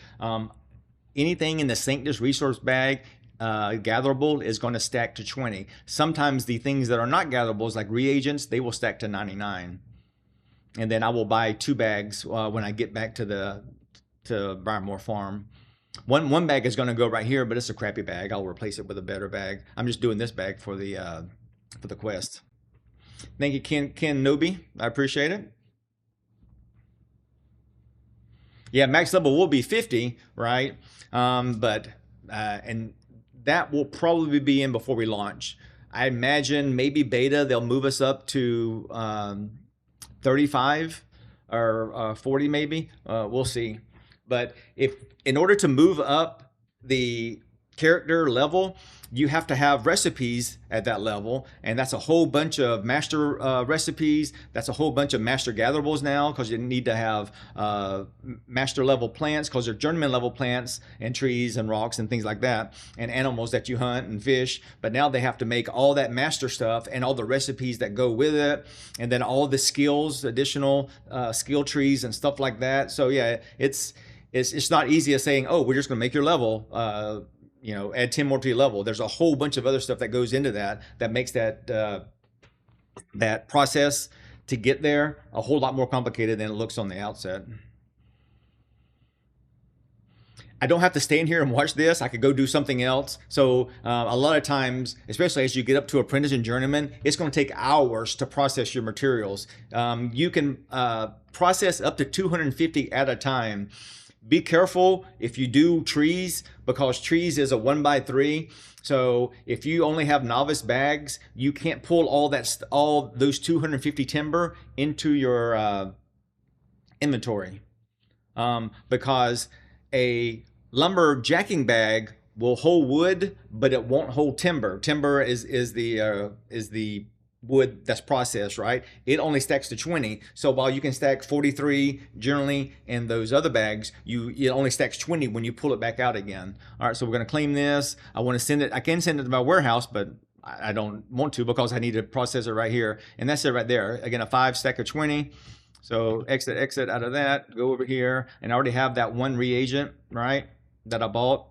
Anything in the Sanctus resource bag gatherable is going to stack to 20. Sometimes the things that are not gatherables, like reagents, they will stack to 99. And then I will buy 2 bags when I get back to Briarmore Farm. One bag is going to go right here, but it's a crappy bag. I'll replace it with a better bag. I'm just doing this bag for the quest. Thank you, Ken Nobi. I appreciate it. Yeah, max level will be 50, right? But and that will probably be in before we launch. I imagine maybe beta they'll move us up to 35 or 40 maybe. We'll see. But in order to move up the character level, you have to have recipes at that level, and that's a whole bunch of master recipes. That's a whole bunch of master gatherables now, because you need to have master level plants, because they're journeyman level plants and trees and rocks and things like that, and animals that you hunt and fish. But now they have to make all that master stuff and all the recipes that go with it, and then all the skills, additional skill trees and stuff like that. So yeah, it's not easy as saying, oh, we're just going to make your level, add 10 more to your level. There's a whole bunch of other stuff that goes into that makes that that process to get there a whole lot more complicated than it looks on the outset. I don't have to stay in here and watch this. I could go do something else. So a lot of times, especially as you get up to apprentice and journeyman, it's going to take hours to process your materials. You can process up to 250 at a time. Be careful if you do trees, because trees is a 1x3. So if you only have novice bags, you can't pull all those 250 timber into your inventory, because a lumber jacking bag will hold wood, but it won't hold timber. Timber is the wood that's processed, right? It only stacks to 20. So while you can stack 43 generally in those other bags, it only stacks 20 when you pull it back out again. All right, so we're going to claim this. I want to send it. I can send it to my warehouse, but I don't want to, because I need to process it right here. And that's it right there. Again, a 5 stack of 20. So exit out of that, go over here, and I already have that one reagent, right, that I bought.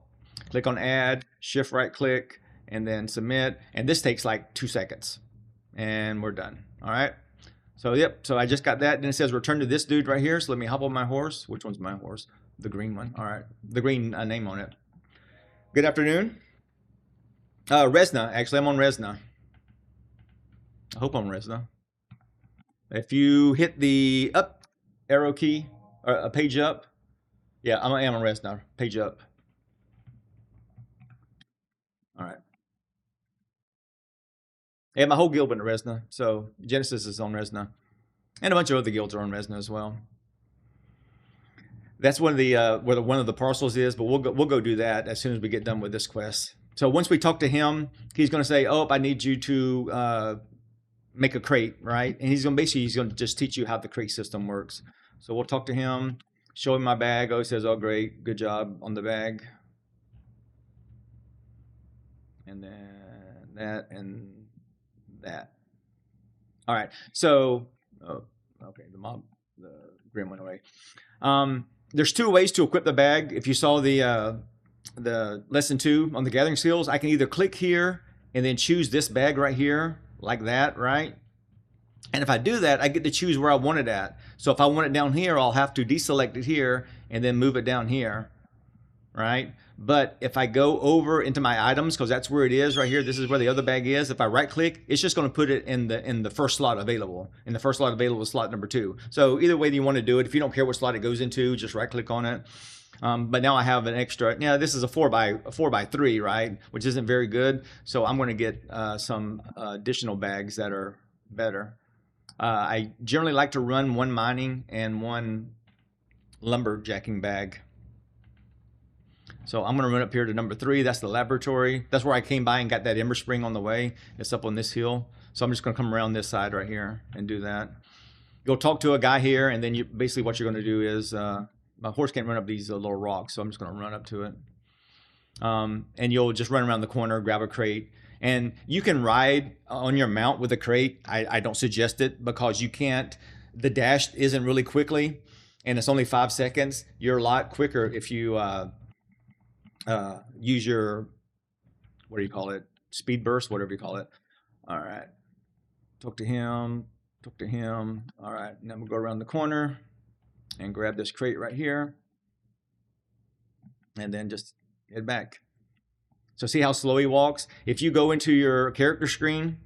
Click on add, shift right click, and then submit. And this takes like 2 seconds. And we're done. All right. So yep. So I just got that. Then it says return to this dude right here. So let me hop on my horse. Which one's my horse? The green one. All right. The green name on it. Good afternoon. Resna. Actually, I'm on Resna. I hope I'm Resna. If you hit the up arrow key, or a page up. Yeah, I am on Resna. Page up. All right. Yeah, my whole guild went to Resna. So Genesis is on Resna. And a bunch of other guilds are on Resna as well. That's one of the where one of the parcels is, but we'll go do that as soon as we get done with this quest. So once we talk to him, he's going to say, "Oh, I need you to make a crate," right? And he's going to just teach you how the crate system works. So we'll talk to him, show him my bag. Oh, he says, "Oh, great, good job on the bag." And then that and that. All right. So, oh, okay, the grim went away. There's 2 ways to equip the bag. If you saw the lesson 2 on the gathering skills, I can either click here and then choose this bag right here, like that, right? And if I do that, I get to choose where I want it at. So if I want it down here, I'll have to deselect it here and then move it down here, right? But if I go over into my items, because that's where it is right here, this is where the other bag is. If I right click, it's just going to put it in the first slot available. And the first slot available is slot number 2. So either way you want to do it, if you don't care what slot it goes into, just right click on it. But now I have an extra. Yeah, this is a 4x3, right? Which isn't very good. So I'm going to get some additional bags that are better. I generally like to run 1 mining and 1 lumberjacking bag. So I'm going to run up here to number 3. That's the laboratory. That's where I came by and got that ember spring on the way. It's up on this hill. So I'm just going to come around this side right here and do that. You'll talk to a guy here, and then basically what you're going to do is, my horse can't run up these little rocks, so I'm just going to run up to it. And you'll just run around the corner, grab a crate. And you can ride on your mount with a crate. I don't suggest it, because you can't. The dash isn't really quickly, and it's only 5 seconds. You're a lot quicker if you use your, what do you call it? Speed burst, whatever you call it. All right. Talk to him. All right. Now we'll go around the corner and grab this crate right here. And then just head back. So see how slow he walks? If you go into your character screen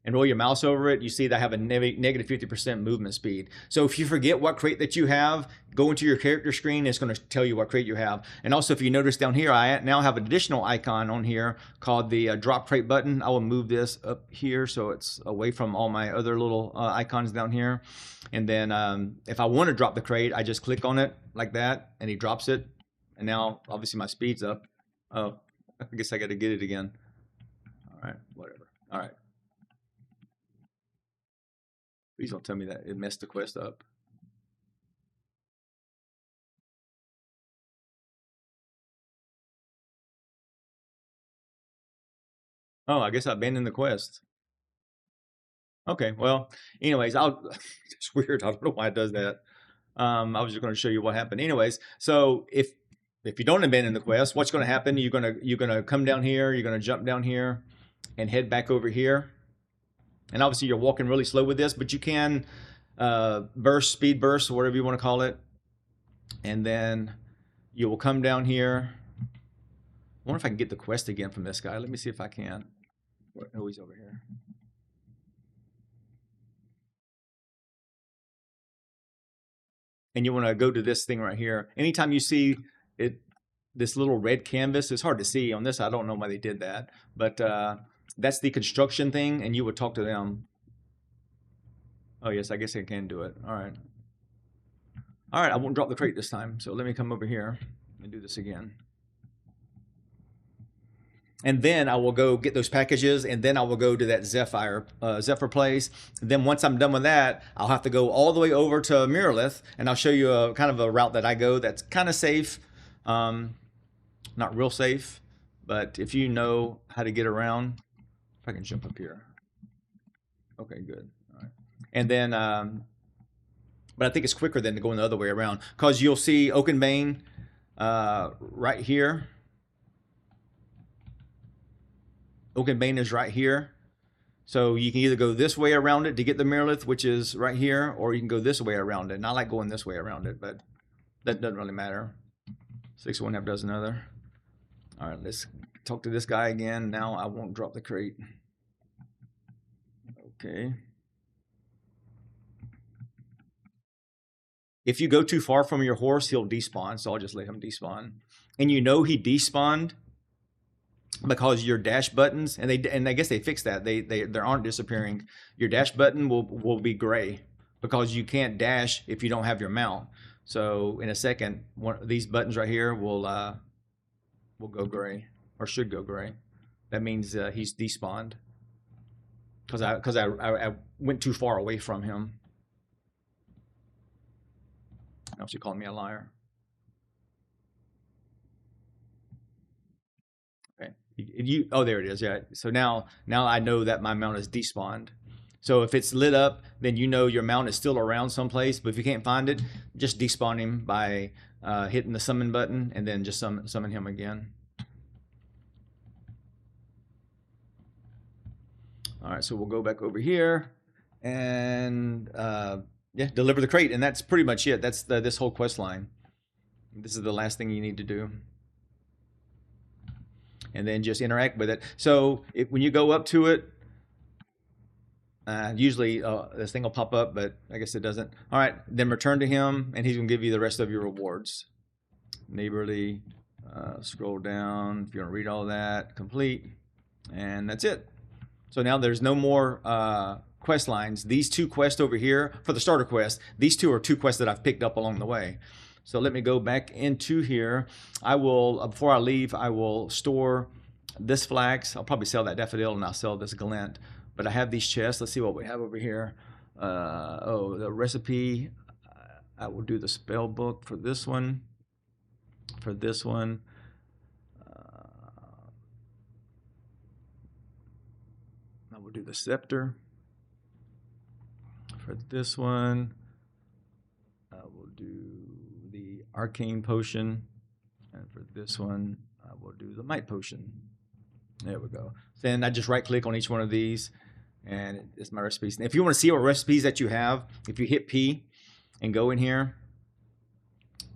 and roll your mouse over it, you see that I have a negative 50% movement speed. So if you forget what crate that you have, go into your character screen, it's going to tell you what crate you have. And also, if you notice down here, I now have an additional icon on here called the drop crate button. I will move this up here so it's away from all my other little icons down here. And then if I want to drop the crate, I just click on it like that, and he drops it. And now, obviously, my speed's up. Oh, I guess I got to get it again. All right, whatever. All right. Please don't tell me that it messed the quest up. Oh, I guess I abandoned the quest. Okay, well, anyways, it's weird. I don't know why it does that. I was just going to show you what happened. Anyways, so if you don't abandon the quest, what's going to happen? You're gonna come down here. You're gonna jump down here, and head back over here. And obviously you're walking really slow with this, but you can burst, speed burst, or whatever you want to call it. And then you will come down here. I wonder if I can get the quest again from this guy. Let me see if I can. Oh, he's over here. And you want to go to this thing right here. Anytime you see it, this little red canvas, it's hard to see on this. I don't know why they did that, but that's the construction thing, and you would talk to them. Oh yes, I guess I can do it. All right. All right, I won't drop the crate this time. So let me come over here and do this again. And then I will go get those packages, and then I will go to that Zephyr place. And then once I'm done with that, I'll have to go all the way over to Miralith, and I'll show you a kind of a route that I go that's kind of safe. Not real safe, but if you know how to get around, if I can jump up here. Okay, good. All right. And then, but I think it's quicker than going the other way around, because you'll see Oakenbane right here. Oakenbane is right here. So you can either go this way around it to get the Miralith, which is right here, or you can go this way around it. And I like going this way around it, but that doesn't really matter. 6 of one, half dozen other. All right, let's talk to this guy again. Now I won't drop the crate. Okay. If you go too far from your horse, he'll despawn, so I'll just let him despawn. And you know he despawned because your dash buttons, and I guess they fixed that. They aren't disappearing. Your dash button will be gray because you can't dash if you don't have your mount. So in a second, one of these buttons right here will go gray, or should go gray. That means he's despawned because I went too far away from him. Now she called me a liar. Okay. Oh, there it is. Yeah. So now I know that my mount is despawned. So if it's lit up, then you know your mount is still around someplace. But if you can't find it, just despawn him by hitting the summon button, and then just summon him again. All right, so we'll go back over here and yeah, deliver the crate, and that's pretty much it. That's this whole quest line. This is the last thing you need to do. And then just interact with it. So when you go up to it, usually this thing will pop up, but I guess it doesn't. All right, then return to him, and he's going to give you the rest of your rewards. Neighborly, scroll down if you want to read all that, complete, and that's it. So now there's no more quest lines. These 2 quests over here, for the starter quest, these 2 are 2 quests that I've picked up along the way. So let me go back into here. I will, before I leave, I will store this flax. I'll probably sell that daffodil, and I'll sell this glint. But I have these chests. Let's see what we have over here. Oh, the recipe. I will do the spell book for this one. For this one. I will do the scepter. For this one, I will do the arcane potion. And for this one, I will do the might potion. There we go. Then I just right click on each one of these, and it's my recipes. And if you want to see what recipes that you have, if you hit P and go in here,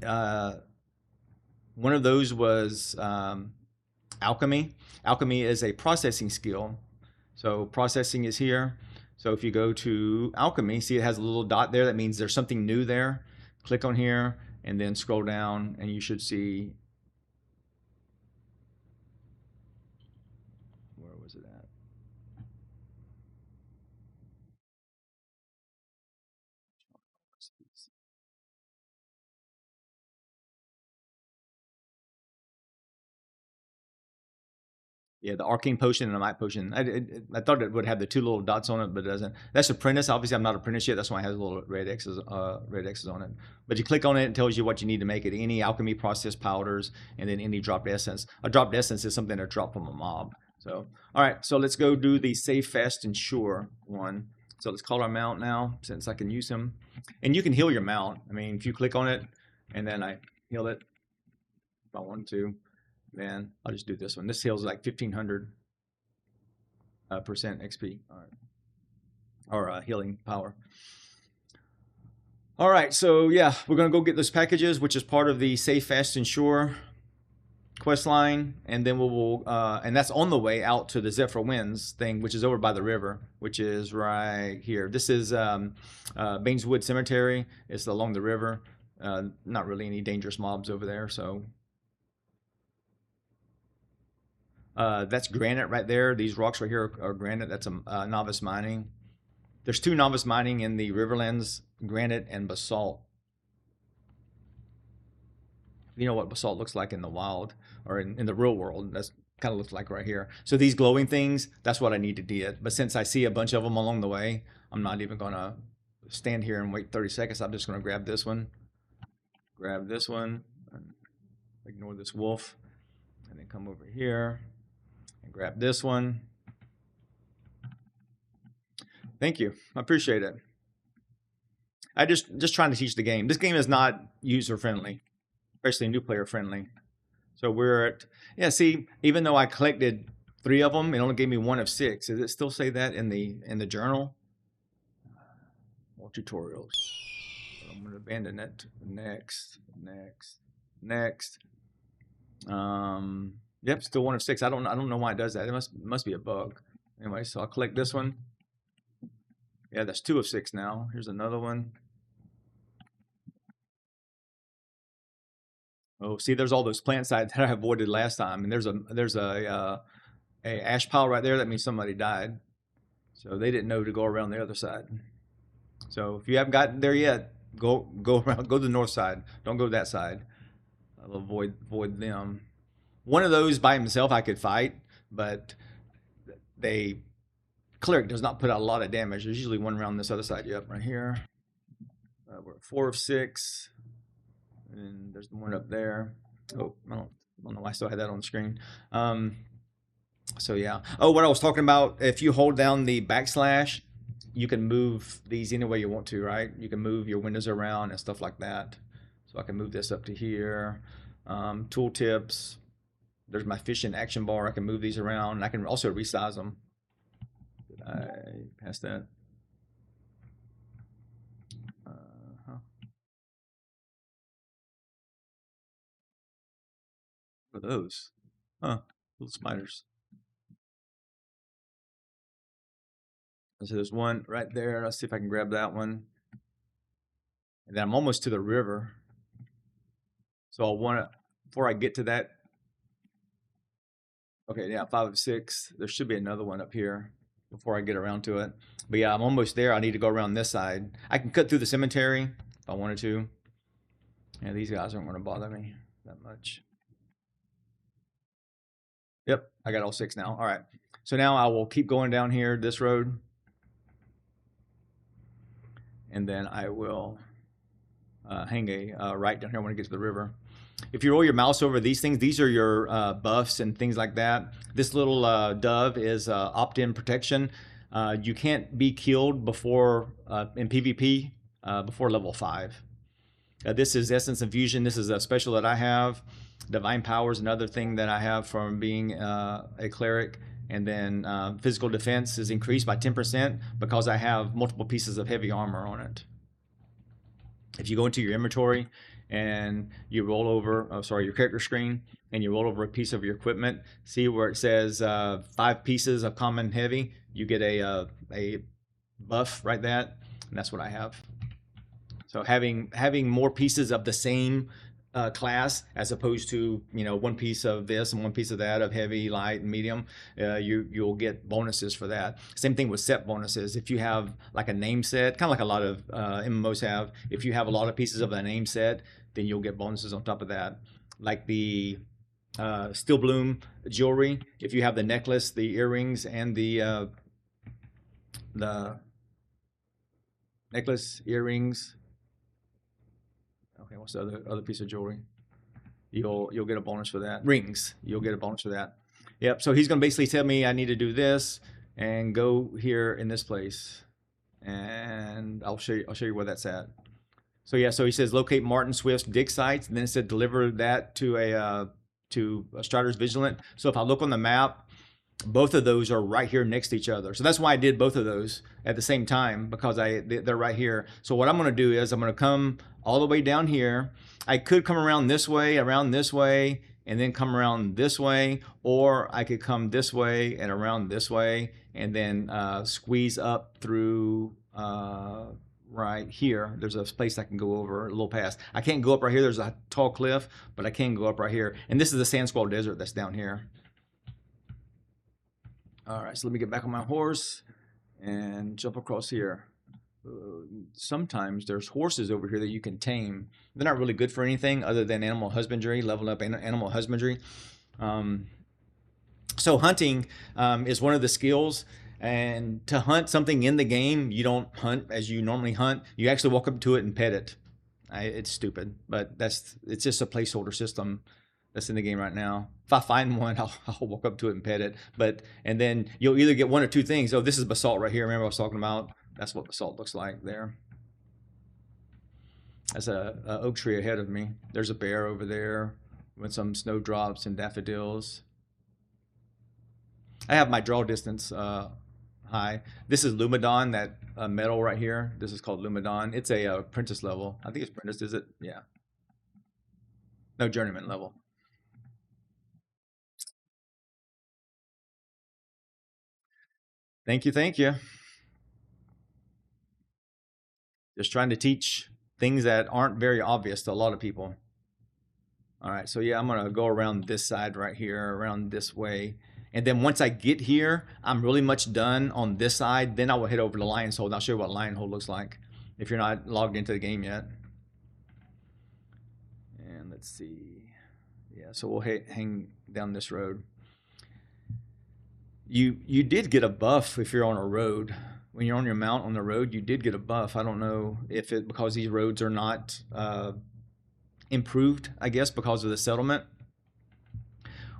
one of those was alchemy. Alchemy is a processing skill. So processing is here. So if you go to alchemy, see it has a little dot there. That means there's something new there. Click on here and then scroll down, and you should see, where was it at? Yeah, the arcane potion and the might potion. I thought it would have the 2 little dots on it, but it doesn't. That's apprentice. Obviously, I'm not apprentice yet. That's why it has little red X's on it. But you click on it, it tells you what you need to make it. Any alchemy process powders, and then any dropped essence. A dropped essence is something that dropped from a mob. So, all right. So let's go do the save, fast, and sure one. So let's call our mount now, since I can use him. And you can heal your mount. I mean, if you click on it, and then I heal it, if I want to. Then I'll just do this one. This heals like 1500% XP. All right. or healing power. All right, so yeah, we're gonna go get those packages, which is part of the Safe, Fast, and Sure quest line, and then we'll and that's on the way out to the Zephyr Winds thing, which is over by the river, which is right here. This is Baineswood Cemetery. It's along the river. Not really any dangerous mobs over there, so that's granite right there. These rocks right here are granite. That's a novice mining. There's 2 novice mining in the Riverlands, granite and basalt. You know what basalt looks like in the wild or in the real world. That's kind of looks like right here. So these glowing things, that's what I need to get. But since I see a bunch of them along the way, I'm not even going to stand here and wait 30 seconds. I'm just going to grab this one, and ignore this wolf, and then come over here and grab this one. Thank you. I appreciate it. I just trying to teach the game. This game is not user friendly, especially new player friendly. So we're at, yeah, see, even though I collected 3 of them, it only gave me 1 of 6. Does it still say that in the journal? More tutorials. I'm going to abandon it. Next. Yep, still 1 of 6. I don't know why it does that. It must be a bug. Anyway, so I'll collect this one. Yeah, that's 2 of 6 now. Here's another one. Oh, see, there's all those plant sites that I avoided last time, and there's a ash pile right there. That means somebody died, so they didn't know to go around the other side. So if you haven't gotten there yet, go around, go to the north side. Don't go that side. I'll avoid them. One of those by himself I could fight, but cleric does not put out a lot of damage. There's usually one around this other side. Yep, right here. We're at 4 of 6. And there's the one up there. Oh, I don't know why I still had that on the screen. So yeah. Oh, what I was talking about, if you hold down the backslash, you can move these any way you want to, right? You can move your windows around and stuff like that. So I can move this up to here. Tooltips. There's my fishing action bar. I can move these around. I can also resize them. Did I pass that? What are those? Huh, little spiders. So there's one right there. Let's see if I can grab that one. And then I'm almost to the river. So I'll want to, before I get to that. Okay, yeah, 5 of 6. There should be another one up here before I get around to it. But yeah, I'm almost there. I need to go around this side. I can cut through the cemetery if I wanted to. Yeah, these guys aren't going to bother me that much. Yep, I got all 6 now. All right. So now I will keep going down here, this road. And then I will hang a right down here when I get to the river. If you roll your mouse over these things, these are your buffs and things like that. This little dove is opt-in protection. You can't be killed before in PvP before level 5. This is Essence Infusion. This is a special that I have. Divine Power is another thing that I have from being a cleric. And then physical defense is increased by 10% because I have multiple pieces of heavy armor on it. If you go into your inventory and you roll over, your character screen, and you roll over a piece of your equipment, see where it says 5 pieces of common heavy, you get a buff right there, and that's what I have. So having more pieces of the same class as opposed to 1 piece of this and 1 piece of that of heavy, light, and medium, you'll get bonuses for that. Same thing with set bonuses. If you have like a name set, kind of like a lot of MMOs have, if you have a lot of pieces of a name set, then you'll get bonuses on top of that. Like the Steel Bloom jewelry, if you have the necklace, the earrings, and the necklace, earrings. Okay, what's the other piece of jewelry? You'll get a bonus for that. Rings, you'll get a bonus for that. Yep. So he's gonna basically tell me I need to do this and go here in this place, and I'll show you where that's at. So yeah, so he says locate Martin Swift's dig sites, and then it said deliver that to Strider's Vigilant. So if I look on the map, both of those are right here next to each other. So that's why I did both of those at the same time, because they're right here. So what I'm going to do is I'm going to come all the way down here. I could come around this way, and then come around this way, or I could come this way and around this way, and then squeeze up through right here. There's a place I can go over a little past. I can't go up right here. There's a tall cliff, but I can go up right here. And this is the Sand Squall Desert that's down here. All right, so let me get back on my horse and jump across here. Sometimes there's horses over here that you can tame. They're not really good for anything other than animal husbandry, leveling up animal husbandry. So hunting is one of the skills. And to hunt something in the game, you don't hunt as you normally hunt. You actually walk up to it and pet it. It's stupid, but it's just a placeholder system that's in the game right now. If I find one, I'll walk up to it and pet it. And then you'll either get one or two things. Oh, this is basalt right here. Remember I was talking about? That's what basalt looks like there. That's a oak tree ahead of me. There's a bear over there with some snowdrops and daffodils. I have my draw distance high. This is Lumadon, that metal right here. This is called Lumadon. It's a apprentice level. I think it's apprentice, is it? Yeah. No, journeyman level. Thank you, thank you. Just trying to teach things that aren't very obvious to a lot of people. All right, so yeah, I'm gonna go around this side right here, around this way. And then once I get here, I'm really much done on this side. Then I will head over to Lion's Hold, and I'll show you what Lion Hold looks like if you're not logged into the game yet. And let's see. Yeah, so we'll hang down this road. You did get a buff if you're on a road. When you're on your mount on the road, you did get a buff. I don't know if it because these roads are not improved, I guess, because of the settlement.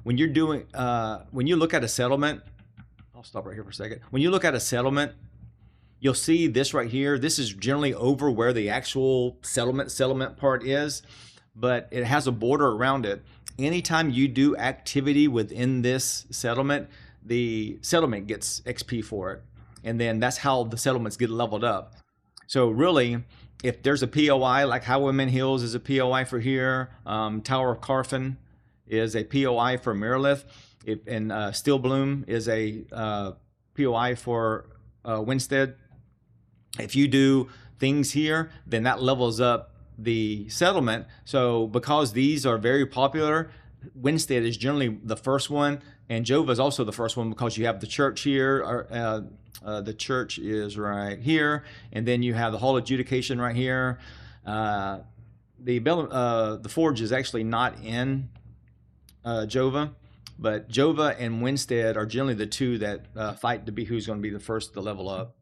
When you're doing, when you look at a settlement, I'll stop right here for a second. When you look at a settlement, you'll see this right here. This is generally over where the actual settlement part is, but it has a border around it. Anytime you do activity within this settlement, the settlement gets XP for it. And then that's how the settlements get leveled up. So really, if there's a POI, like Highwayman Hills is a POI for here, Tower of Carfin is a POI for Marilith, and Steel Bloom is a POI for Winstead. If you do things here, then that levels up the settlement. So because these are very popular, Winstead is generally the first one, and Jova is also the first one because you have the church here. The church is right here, and then you have the Hall of Adjudication right here. The Forge is actually not in Jova, but Jova and Winstead are generally the two that fight to be who's going to be the first to level up.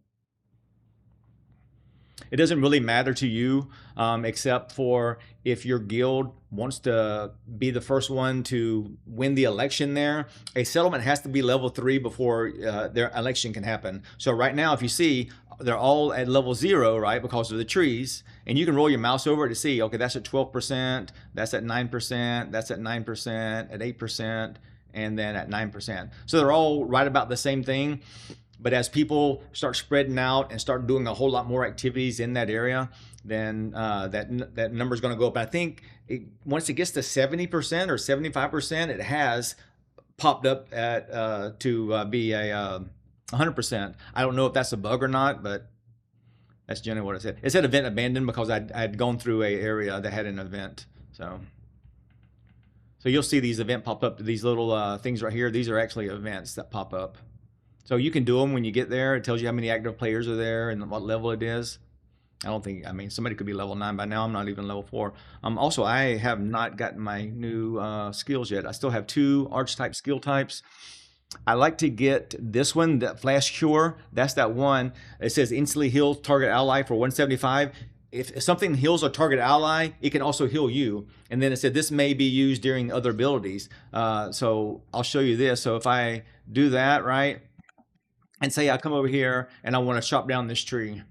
It doesn't really matter to you, except for if your guild wants to be the first one to win the election there. A settlement has to be level 3 before their election can happen. So right now, if you see, they're all at level 0, right, because of the trees. And you can roll your mouse over it to see, okay, that's at 12%, that's at 9%, that's at 9%, at 8%, and then at 9%. So they're all right about the same thing. But as people start spreading out and start doing a whole lot more activities in that area, then that number is going to go up. I think once it gets to 70% or 75%, it has popped up at to be a 100%. I don't know if that's a bug or not, but that's generally what it said. It said event abandoned because I'd gone through a area that had an event. So you'll see these event pop up. These little things right here. These are actually events that pop up. So you can do them when you get there. It tells you how many active players are there and what level it is. I mean, somebody could be level 9 by now. I'm not even level 4. Also, I have not gotten my new skills yet. I still have 2 archetype skill types. I like to get this one, that Flash Cure. That's that one. It says instantly heal target ally for 175. If something heals a target ally, it can also heal you. And then it said this may be used during other abilities. So I'll show you this. So if I do that, right? And say I come over here and I want to chop down this tree.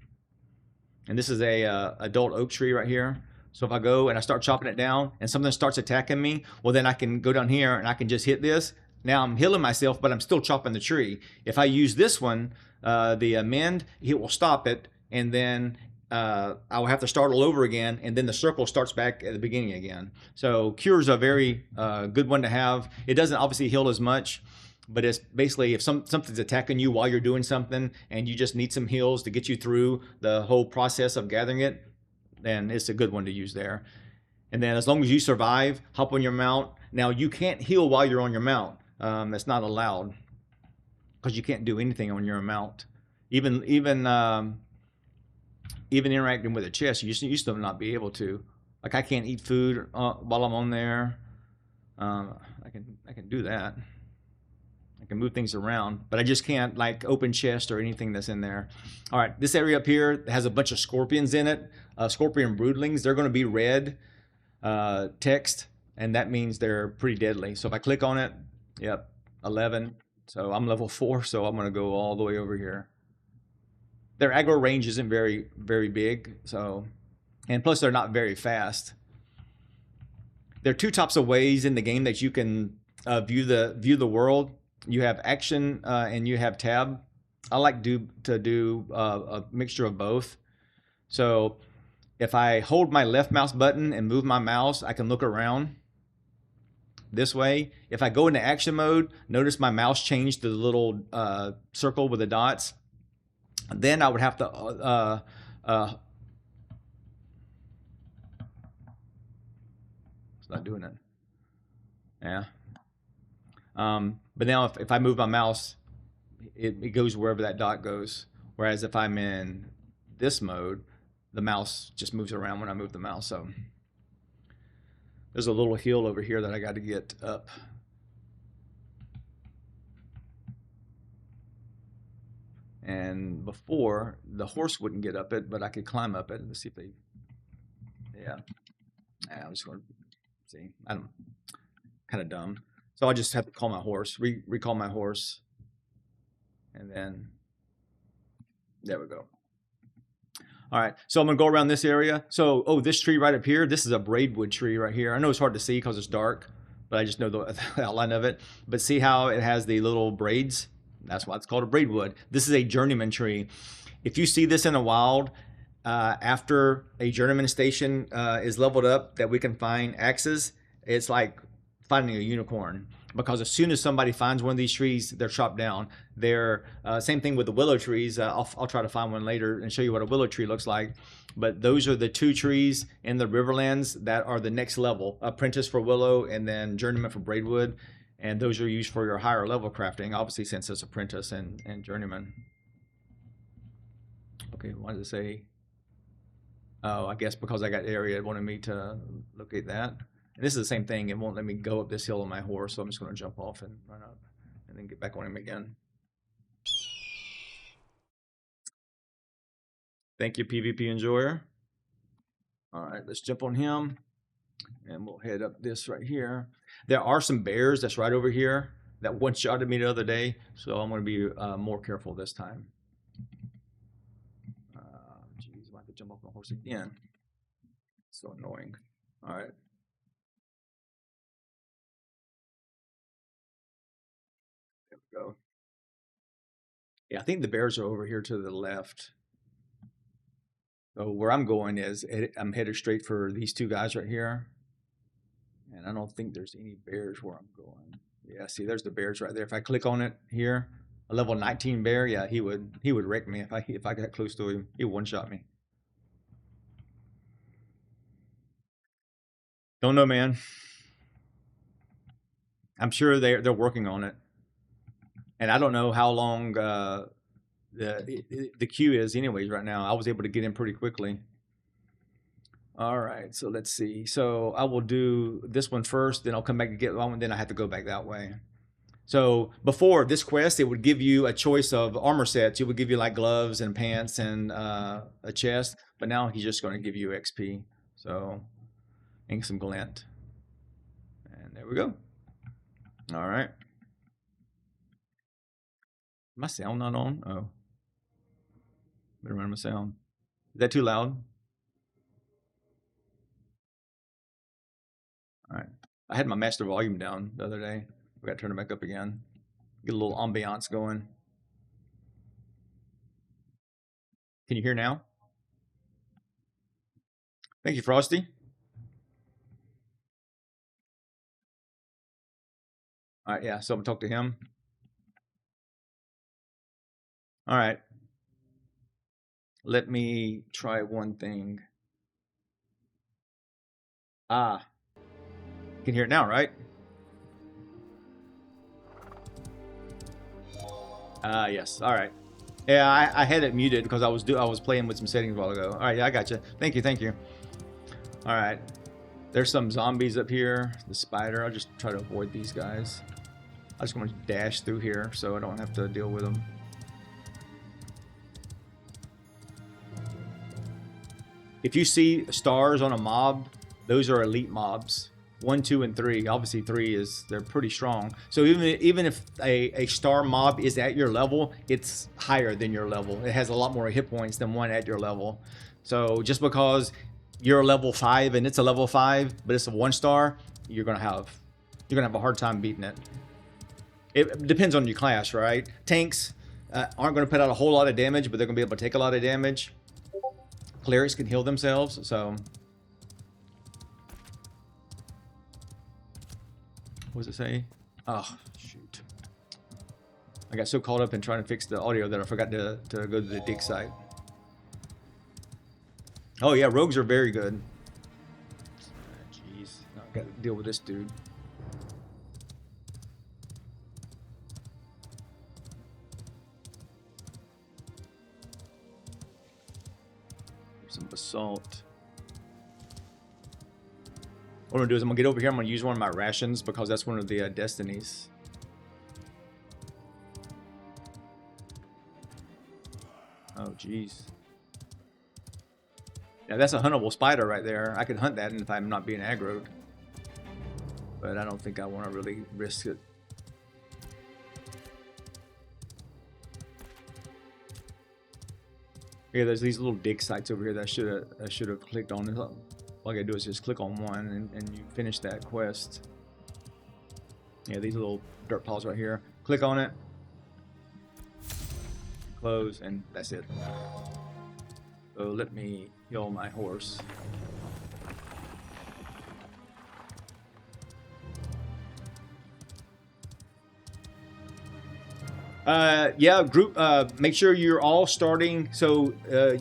And this is a adult oak tree right here. So if I go and I start chopping it down and something starts attacking me, well then I can go down here and I can just hit this Now I'm healing myself, but I'm still chopping the tree. If I use this one, the amend, it will stop it, and then I will have to start all over again, and then the circle starts back at the beginning again. So cure is a very good one to have. It doesn't obviously heal as much, but it's basically if something's attacking you while you're doing something, and you just need some heals to get you through the whole process of gathering it, then it's a good one to use there. And then as long as you survive, hop on your mount. Now you can't heal while you're on your mount. That's not allowed because you can't do anything on your mount. Even interacting with a chest, you still not be able to. Like I can't eat food while I'm on there. I can do that. I can move things around, but I just can't like open chest or anything that's in there. All right, this area up here has a bunch of scorpions in it. Scorpion broodlings. They're going to be red text, and that means they're pretty deadly. So if I click on it, yep, 11. So I'm level 4, so I'm going to go all the way over here. Their aggro range isn't very big, so, and plus they're not very fast. There are two types of ways in the game that you can view the world. You have action and you have tab. I like to do a mixture of both. So if I hold my left mouse button and move my mouse, I can look around this way. If I go into action mode, notice my mouse changed to the little circle with the dots. Then I would have to it's not doing it. Yeah. But now if I move my mouse, it goes wherever that dot goes. Whereas if I'm in this mode, the mouse just moves around when I move the mouse. So there's a little hill over here that I got to get up. And before, the horse wouldn't get up it, but I could climb up it. Let's see if they, yeah. I'm just going to see. I'm kind of dumb. So I just have to call my horse, recall my horse. And then, there we go. All right, so I'm gonna go around this area. So, oh, this tree right up here, this is a braidwood tree right here. I know it's hard to see because it's dark, but I just know the outline of it. But see how it has the little braids? That's why it's called a braidwood. This is a journeyman tree. If you see this in the wild, after a journeyman station is leveled up that we can find axes, it's like finding a unicorn. Because as soon as somebody finds one of these trees, they're chopped down. They're same thing with the willow trees. I'll try to find one later and show you what a willow tree looks like. But those are the two trees in the Riverlands that are the next level. Apprentice for willow and then journeyman for braidwood. And those are used for your higher level crafting, obviously since it's apprentice and journeyman. Okay, what does it say? Oh, I guess because I got area, it wanted me to locate that. And this is the same thing. It won't let me go up this hill on my horse, so I'm just going to jump off and run up and then get back on him again. Thank you, PvP Enjoyer. All right, let's jump on him. And we'll head up this right here. There are some bears that's right over here that one-shotted me the other day, so I'm going to be more careful this time. Geez, I have to jump off my horse again. So annoying. All right. There we go. Yeah, I think the bears are over here to the left. So where I'm going is I'm headed straight for these two guys right here. And I don't think there's any bears where I'm going. Yeah, see, there's the bears right there. If I click on it here, a level 19 bear, yeah, he would wreck me if I got close to him. He would one-shot me. Don't know, man. I'm sure they're working on it, and I don't know how long the queue is, anyways. Right now, I was able to get in pretty quickly. All right, so let's see. So I will do this one first, then I'll come back and get one, then I have to go back that way. So before this quest, it would give you a choice of armor sets. It would give you like gloves and pants and a chest, but now he's just going to give you XP. So, and some glint. And there we go. All right. My sound not on? Oh. Better run my sound. Is that too loud? All right. I had my master volume down the other day. We got to turn it back up again. Get a little ambiance going. Can you hear now? Thank you, Frosty. All right, yeah, so I'm gonna talk to him. All right. Let me try one thing. Ah, you can hear it now, right? Yes. All right. Yeah, I had it muted because I was playing with some settings a while ago. All right, yeah, I got you. Thank you. All right. There's some zombies up here. The spider. I'll just try to avoid these guys. I just want to dash through here so I don't have to deal with them. If you see stars on a mob, those are elite mobs. 1, 2, and 3. Obviously, 3 they're pretty strong. So even if a star mob is at your level, it's higher than your level. It has a lot more hit points than one at your level. So just because you're a level 5 and it's a level 5, but it's a 1 star, you're gonna have a hard time beating it. It depends on your class, right? Tanks aren't gonna put out a whole lot of damage, but they're gonna be able to take a lot of damage. Clerics can heal themselves, so. What does it say? Oh, shoot. I got so caught up in trying to fix the audio that I forgot to go to the dig site. Oh yeah, rogues are very good. Jeez, now I gotta deal with this dude. Some basalt. What I'm gonna do is I'm gonna get over here. I'm gonna use one of my rations because that's one of the destinies. Oh, jeez. Yeah, that's a huntable spider right there. I could hunt that if I'm not being aggroed. But I don't think I want to really risk it. Yeah, there's these little dig sites over here that I should have clicked on. All I gotta do is just click on one and you finish that quest. Yeah, these little dirt piles right here. Click on it. Close, and that's it. So let me heal my horse. Yeah, group, make sure you're all starting. So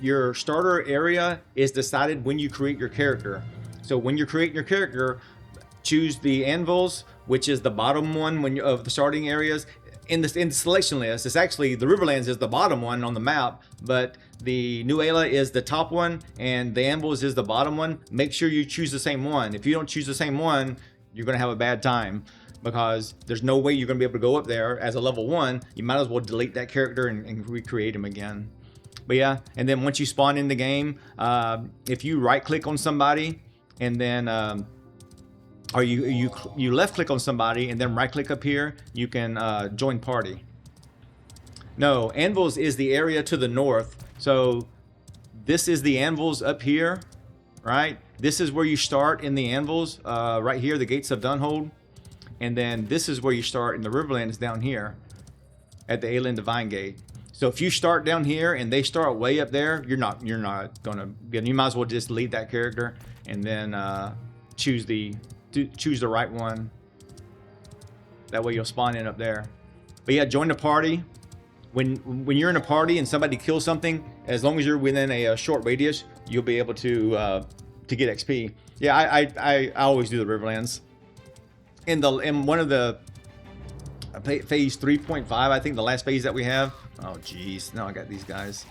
your starter area is decided when you create your character. So when you're creating your character, choose the anvils, which is the bottom one of the starting areas. In the selection list, it's actually the Riverlands is the bottom one on the map, but the New Ayla is the top one, and the anvils is the bottom one. Make sure you choose the same one. If you don't choose the same one, you're gonna have a bad time, because there's no way you're going to be able to go up there as a level 1. You might as well delete that character and recreate him again. But yeah, and then once you spawn in the game, if you right click on somebody and then or you left click on somebody and then right click up here, you can join party. No, anvils is the area to the north. So this is the anvils up here, right? This is where you start in the anvils, right here, the Gates of Dunhold. And then this is where you start in the Riverlands down here at the Aelin Divine Gate. So if you start down here and they start way up there, you're not gonna get. You might as well just leave that character and then choose the right one. That way you'll spawn in up there. But yeah, join the party. When you're in a party and somebody kills something, as long as you're within a short radius, you'll be able to get XP. Yeah, I always do the Riverlands. In one of the phase 3.5, I think the last phase that we have. Oh geez, now I got these guys.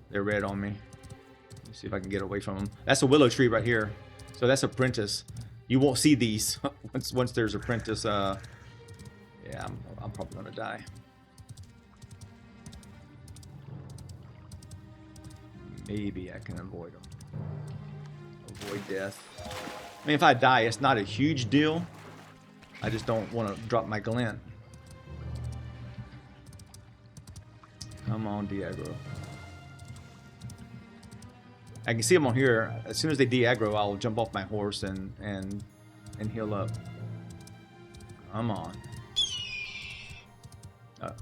They're red on me. Let me see if I can get away from them. That's a willow tree right here. So that's apprentice. You won't see these once there's apprentice. Yeah, I'm probably gonna die. Maybe I can avoid them. Avoid death. I mean, if I die, it's not a huge deal. I just don't want to drop my glint. Come on, de-aggro. I can see them on here. As soon as they de-aggro, I'll jump off my horse and heal up. Come on. Uh,